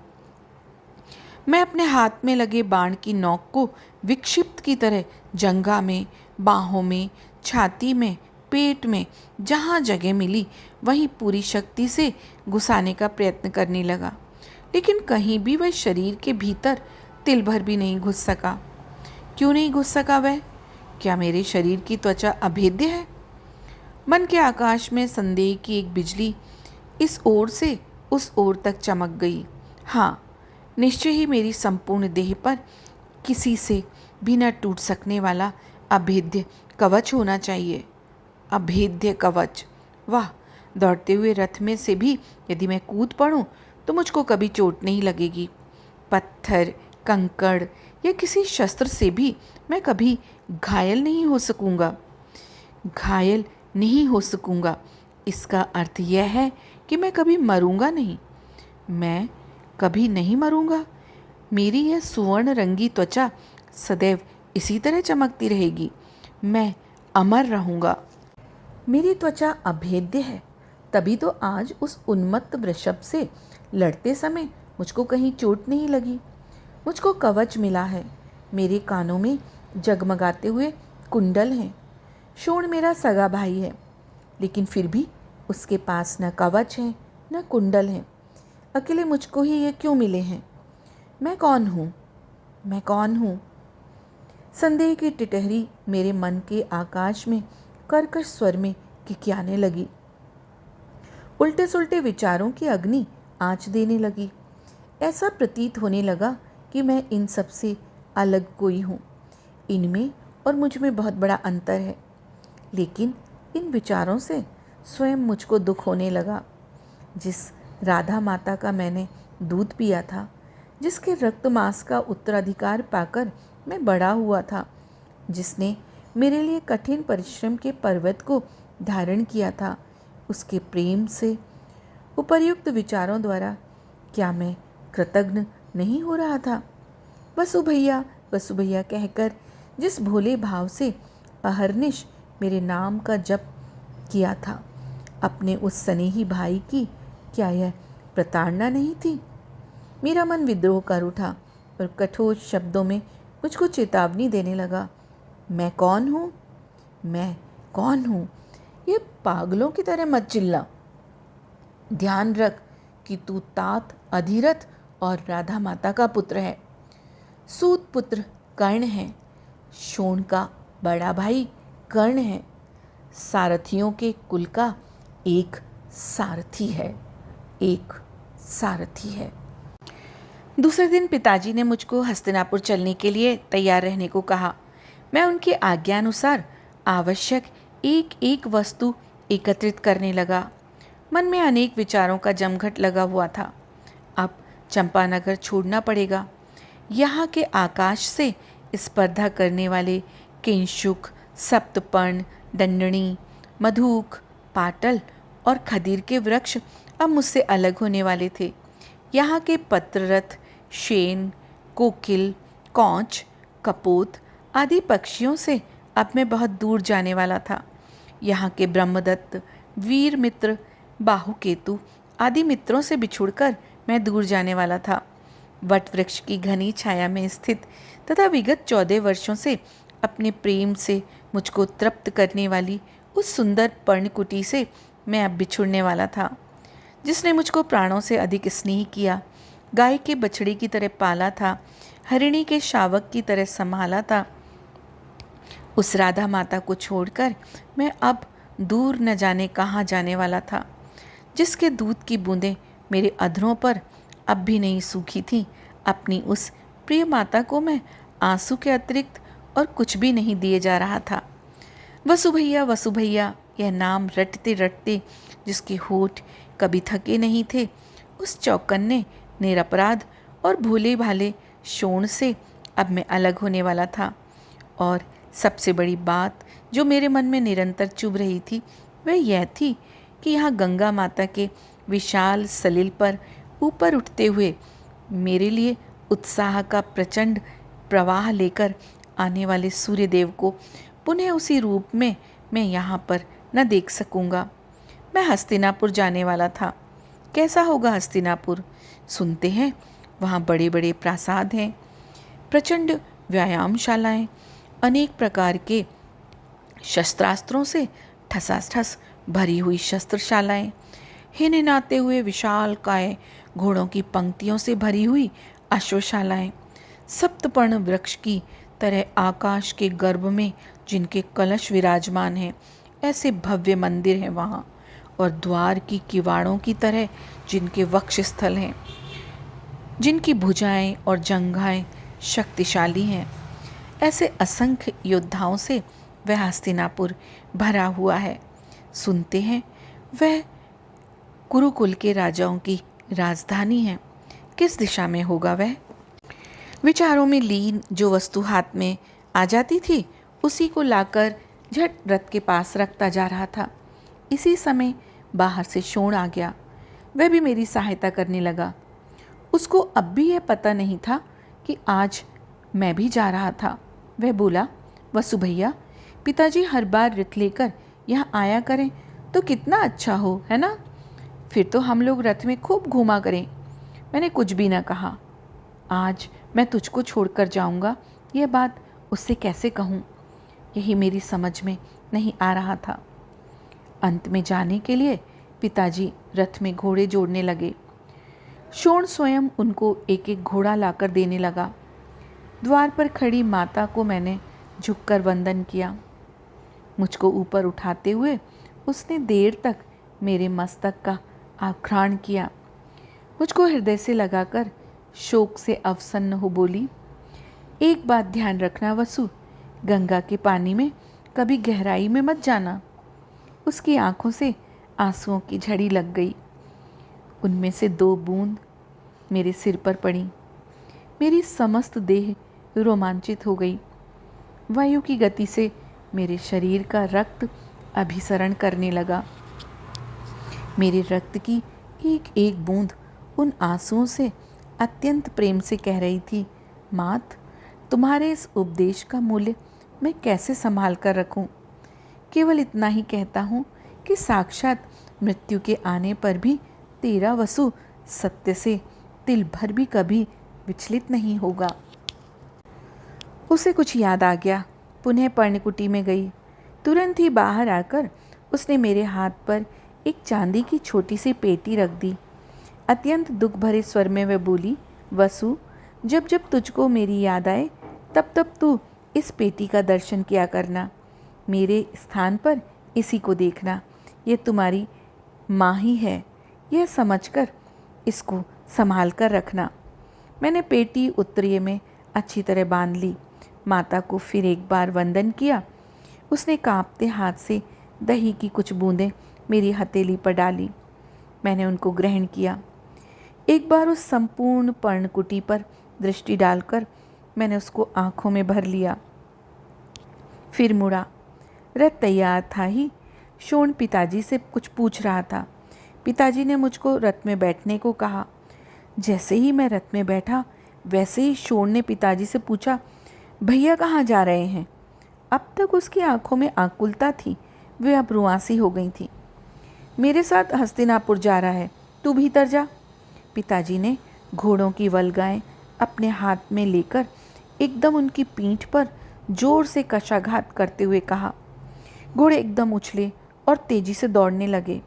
मैं अपने हाथ में लगे बाण की नोक को विक्षिप्त की तरह जंघा में, बाहों में, छाती में, पेट में, जहाँ जगह मिली वहीं पूरी शक्ति से घुसाने का प्रयत्न करने लगा, लेकिन कहीं भी वह शरीर के भीतर तिल भर भी नहीं घुस सका। क्यों नहीं घुस सका वह? क्या मेरे शरीर की त्वचा अभेद्य है? मन के आकाश में संदेह की एक बिजली इस ओर से उस ओर तक चमक गई। हाँ, निश्चय ही मेरी संपूर्ण देह पर किसी से भी न टूट सकने वाला अभेद्य कवच होना चाहिए। अभेद्य कवच! वाह! दौड़ते हुए रथ में से भी यदि मैं कूद पड़ूं तो मुझको कभी चोट नहीं लगेगी। पत्थर, कंकड़ या किसी शस्त्र से भी मैं कभी घायल नहीं हो सकूंगा। घायल नहीं हो सकूंगा, इसका अर्थ यह है कि मैं कभी मरूंगा नहीं। मैं कभी नहीं मरूंगा। मेरी यह सुवर्ण रंगी त्वचा सदैव इसी तरह चमकती रहेगी। मैं अमर रहूंगा। मेरी त्वचा अभेद्य है, तभी तो आज उस उन्मत्त वृषभ से लड़ते समय मुझको कहीं चोट नहीं लगी। मुझको कवच मिला है। मेरे कानों में जगमगाते हुए कुंडल हैं। शूण मेरा सगा भाई है, लेकिन फिर भी उसके पास न कवच है न कुंडल है। अकेले मुझको ही ये क्यों मिले हैं? मैं कौन हूँ? मैं कौन हूँ? संदेह की टिटहरी मेरे मन के आकाश में कर्कश स्वर में किकियाने लगी। उल्टे सुल्टे विचारों की अग्नि आँच देने लगी। ऐसा प्रतीत होने लगा कि मैं इन सब से अलग कोई हूँ। इनमें और मुझ में बहुत बड़ा अंतर है, लेकिन इन विचारों से स्वयं मुझको दुख होने लगा। जिस राधा माता का मैंने दूध पिया था, जिसके रक्त मांस का उत्तराधिकार पाकर मैं बड़ा हुआ था, जिसने मेरे लिए कठिन परिश्रम के पर्वत को धारण किया था, उसके प्रेम से उपर्युक्त विचारों द्वारा क्या मैं कृतज्ञ नहीं हो रहा था? वसु भैया कहकर जिस भोले भाव से अहर्निश मेरे नाम का जप किया था, अपने उस स्नेही भाई की क्या यह प्रताड़ना नहीं थी? मेरा मन विद्रोह कर उठा और कठोर शब्दों में मुझको चेतावनी देने लगा। मैं कौन हूँ? मैं कौन हूँ? ये पागलों की तरह मत चिल्ला। ध्यान रख कि तू तात, अधीरथ और राधा माता का पुत्र है। सूत पुत्र कर्ण है, शोण का बड़ा भाई कर्ण है, सारथियों के कुल का एक सारथी है, एक सारथी है। दूसरे दिन पिताजी ने मुझको हस्तिनापुर चलने के लिए तैयार रहने को कहा। मैं उनकी आज्ञानुसार आवश्यक एक एक वस्तु एकत्रित करने लगा। मन में अनेक विचारों का जमघट लगा हुआ था। अब चंपानगर छोड़ना पड़ेगा। यहाँ के आकाश से स्पर्धा करने वाले किंशुक, सप्तपर्ण, दंडनी, मधुक, पाटल और खदीर के वृक्ष अब मुझसे अलग होने वाले थे। यहाँ के पत्ररथ, शेन, कोकिल, कौच, कपोत आदि पक्षियों से अब मैं बहुत दूर जाने वाला था। यहाँ के ब्रह्मदत्त, वीर मित्र, बाहुकेतु आदि मित्रों से बिछुड़कर मैं दूर जाने वाला था। वट वृक्ष की घनी छाया में स्थित तथा विगत 14 वर्षों से अपने प्रेम से मुझको तृप्त करने वाली उस सुंदर पर्णकुटी से मैं अब बिछुड़ने वाला था, जिसने मुझको प्राणों से अधिक स्नेह किया, गाय के बछड़े की तरह पाला था, हरिणी के शावक की तरह संभाला था। उस राधा माता को छोड़कर मैं अब दूर न जाने कहाँ जाने वाला था, जिसके दूध की बूंदें मेरे अधरों पर अब भी नहीं सूखी थीं। अपनी उस प्रिय माता को मैं आंसू के अतिरिक्त और कुछ भी नहीं दिए जा रहा था। वसु भैया यह नाम रटते रटते जिसके होठ कभी थके नहीं थे, उस चौकन्ने, निरपराध और भोले भाले शोण से अब मैं अलग होने वाला था। और सबसे बड़ी बात जो मेरे मन में निरंतर चुभ रही थी वह यह थी कि यहाँ गंगा माता के विशाल सलिल पर ऊपर उठते हुए मेरे लिए उत्साह का प्रचंड प्रवाह लेकर आने वाले सूर्यदेव को पुनः उसी रूप में मैं यहाँ पर न देख सकूँगा। मैं हस्तिनापुर जाने वाला था। कैसा होगा हस्तिनापुर? सुनते हैं वहाँ बड़े बड़े प्रासाद हैं, प्रचंड व्यायामशालाएं, अनेक प्रकार के शस्त्रास्त्रों से ठसाठस भरी हुई शस्त्रशालाएं, हिनहिनाते हुए विशाल काय घोड़ों की पंक्तियों से भरी हुई अश्वशालाएं, सप्तपर्ण वृक्ष की तरह आकाश के गर्भ में जिनके कलश विराजमान हैं, ऐसे भव्य मंदिर हैं वहाँ, और द्वार की किवाड़ों की तरह जिनके वक्षस्थल हैं, जिनकी भुजाएं और जंघाएं शक्तिशाली हैं, ऐसे असंख्य योद्धाओं से वह हस्तिनापुर भरा हुआ है। सुनते हैं वह कुरुकुल के राजाओं की राजधानी है। किस दिशा में होगा वह? विचारों में लीन जो वस्तु हाथ में आ जाती थी उसी को लाकर झट रथ के पास रखता जा रहा था। इसी समय बाहर से शोण आ गया। वह भी मेरी सहायता करने लगा। उसको अब भी यह पता नहीं था कि आज मैं भी जा रहा था। वह बोला, वसु भैया, पिताजी हर बार रथ लेकर यहाँ आया करें तो कितना अच्छा हो, है ना? फिर तो हम लोग रथ में खूब घूमा करें। मैंने कुछ भी न कहा। आज मैं तुझको छोड़कर जाऊंगा, यह बात उससे कैसे कहूँ, यही मेरी समझ में नहीं आ रहा था। अंत में जाने के लिए पिताजी रथ में घोड़े जोड़ने लगे। शोण स्वयं उनको एक एक घोड़ा लाकर देने लगा। द्वार पर खड़ी माता को मैंने झुककर वंदन किया। मुझको ऊपर उठाते हुए उसने देर तक मेरे मस्तक का आघ्राण किया। मुझको हृदय से लगाकर शोक से अवसन्न हो बोली, एक बात ध्यान रखना वसु, गंगा के पानी में कभी गहराई में मत जाना। उसकी आंखों से आंसुओं की झड़ी लग गई। उनमें से 2 बूंद मेरे सिर पर पड़ी। मेरी समस्त देह रोमांचित हो गई। वायु की गति से मेरे शरीर का रक्त अभिसरण करने लगा। मेरे रक्त की एक एक बूंद उन आंसुओं से अत्यंत प्रेम से कह रही थी, मात, तुम्हारे इस उपदेश का मूल्य मैं कैसे संभाल कर रखूं? केवल इतना ही कहता हूँ कि साक्षात मृत्यु के आने पर भी तेरा वसु सत्य से तिल भर भी कभी विचलित नहीं होगा। उसे कुछ याद आ गया। पुनः पर्णकुटी में गई। तुरंत ही बाहर आकर उसने मेरे हाथ पर एक चांदी की छोटी सी पेटी रख दी। अत्यंत दुख भरे स्वर में वह बोली, वसु, जब जब तुझको मेरी याद आए तब तब तू इस पेटी का दर्शन किया करना। मेरे स्थान पर इसी को देखना। ये तुम्हारी माँ ही है, यह समझकर इसको संभाल कर रखना। मैंने पेटी उत्तरीय में अच्छी तरह बांध ली। माता को फिर एक बार वंदन किया। उसने कांपते हाथ से दही की कुछ बूंदें मेरी हथेली पर डाली। मैंने उनको ग्रहण किया। एक बार उस संपूर्ण पर्णकुटी पर दृष्टि डालकर मैंने उसको आंखों में भर लिया। फिर मुड़ा। रथ तैयार था ही शोण पिताजी से कुछ पूछ रहा था। पिताजी ने मुझको रथ में बैठने को कहा। जैसे ही मैं रथ में बैठा वैसे ही शोण ने पिताजी से पूछा, भैया कहाँ जा रहे हैं? अब तक उसकी आंखों में आकुलता थी, वे अब रुआंसी हो गई थी। मेरे साथ हस्तिनापुर जा रहा है, तू भीतर जा। पिताजी ने घोड़ों की वल्गाएं अपने हाथ में लेकर एकदम उनकी पीठ पर जोर से कशाघात करते हुए कहा। घोड़े एकदम उछले और तेजी से दौड़ने लगे।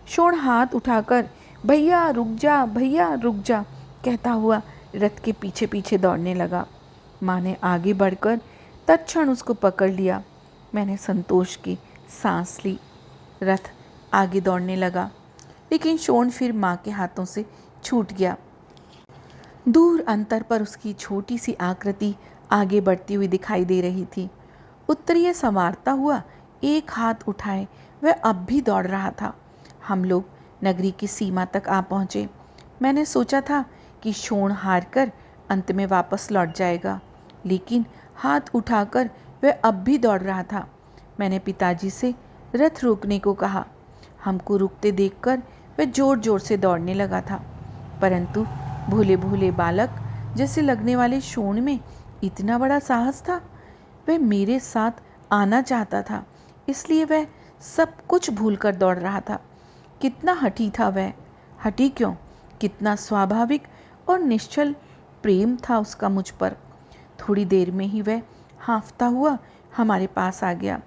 शोण हाथ उठाकर भैया रुक जा कहता हुआ रथ के पीछे पीछे दौड़ने लगा। माँ ने आगे बढ़कर तत्क्षण उसको पकड़ लिया। मैंने संतोष की सांस ली। रथ आगे दौड़ने लगा, लेकिन शोण फिर माँ के हाथों से छूट गया। दूर अंतर पर उसकी छोटी सी आकृति आगे बढ़ती हुई दिखाई दे रही थी। उत्तरीय संवारता हुआ एक हाथ उठाए वह अब भी दौड़ रहा था। हम लोग नगरी की सीमा तक आ पहुँचे। मैंने सोचा था कि शोण हार कर अंत में वापस लौट जाएगा, लेकिन हाथ उठाकर वह अब भी दौड़ रहा था। मैंने पिताजी से रथ रोकने को कहा। हमको रुकते देखकर वह जोर जोर से दौड़ने लगा था, परंतु भोले भोले बालक जैसे लगने वाले शोण में इतना बड़ा साहस था। वह मेरे साथ आना चाहता था, इसलिए वह सब कुछ भूलकर दौड़ रहा था। कितना हठी था वह! हठी क्यों, कितना स्वाभाविक और निश्चल प्रेम था उसका मुझ पर। थोड़ी देर में ही वह हाँफता हुआ हमारे पास आ गया।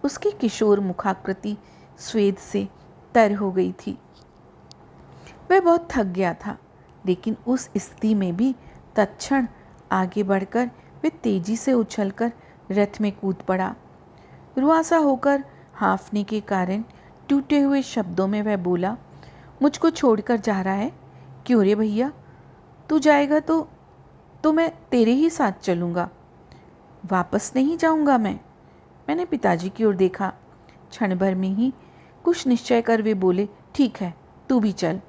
उसकी किशोर मुखाकृति स्वेद से तर हो गई थी। वह बहुत थक गया था, लेकिन उस स्थिति में भी तत्क्षण आगे बढ़कर वह तेजी से उछलकर रथ में कूद पड़ा। रुआसा होकर हाँफने के कारण टूटे हुए शब्दों में वह बोला, मुझको छोड़कर जा रहा है? क्यों रे भैया, तू जाएगा तो मैं तेरे ही साथ चलूँगा, वापस नहीं जाऊँगा मैं। मैंने पिताजी की ओर देखा। क्षण भर में ही कुछ निश्चय कर वे बोले, ठीक है, तू भी चल।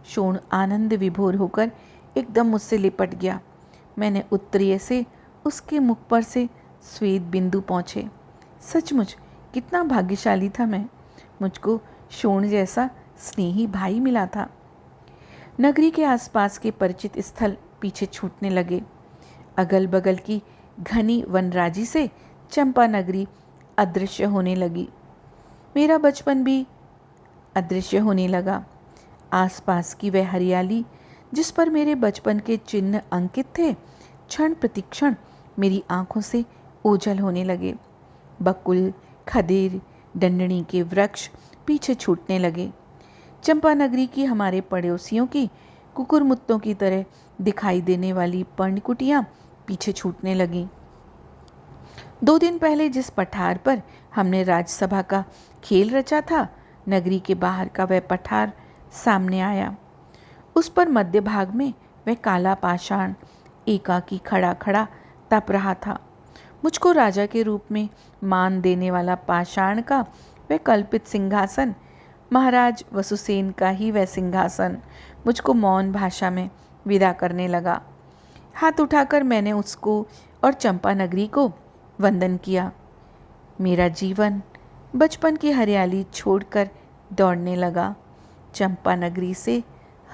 शोण आनंद विभोर होकर एकदम मुझसे लिपट गया। मैंने उत्तरीय से उसके मुख पर से स्वेद बिंदु पहुँचे। सचमुच कितना भाग्यशाली था मैं, मुझको शोण जैसा स्नेही भाई मिला था। नगरी के आसपास के परिचित स्थल पीछे छूटने लगे। अगल बगल की घनी वनराजी से चंपा नगरी अदृश्य होने लगी। मेरा बचपन भी अदृश्य होने लगा। आसपास की वह हरियाली जिस पर मेरे बचपन के चिन्ह अंकित थे, क्षण प्रतिक्षण मेरी आंखों से ओझल होने लगे। बकुल, खदेर, डंडनी के वृक्ष पीछे छूटने लगे। चंपा नगरी की हमारे पड़ोसियों की कुकुरमुत्तों की तरह दिखाई देने वाली पर्णकुटियाँ पीछे छूटने लगीं। 2 दिन पहले जिस पठार पर हमने राजसभा का खेल रचा था, नगरी के बाहर का वह पठार सामने आया। उस पर मध्य भाग में वह काला पाषाण एकाकी खड़ा खड़ा तप रहा था। मुझको राजा के रूप में मान देने वाला पाषाण का वह कल्पित सिंहासन, महाराज वसुसेन का ही वह सिंहासन मुझको मौन भाषा में विदा करने लगा। हाथ उठाकर मैंने उसको और चंपा नगरी को वंदन किया। मेरा जीवन बचपन की हरियाली छोड़कर दौड़ने लगा चंपा नगरी से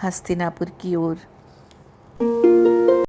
हस्तिनापुर की ओर।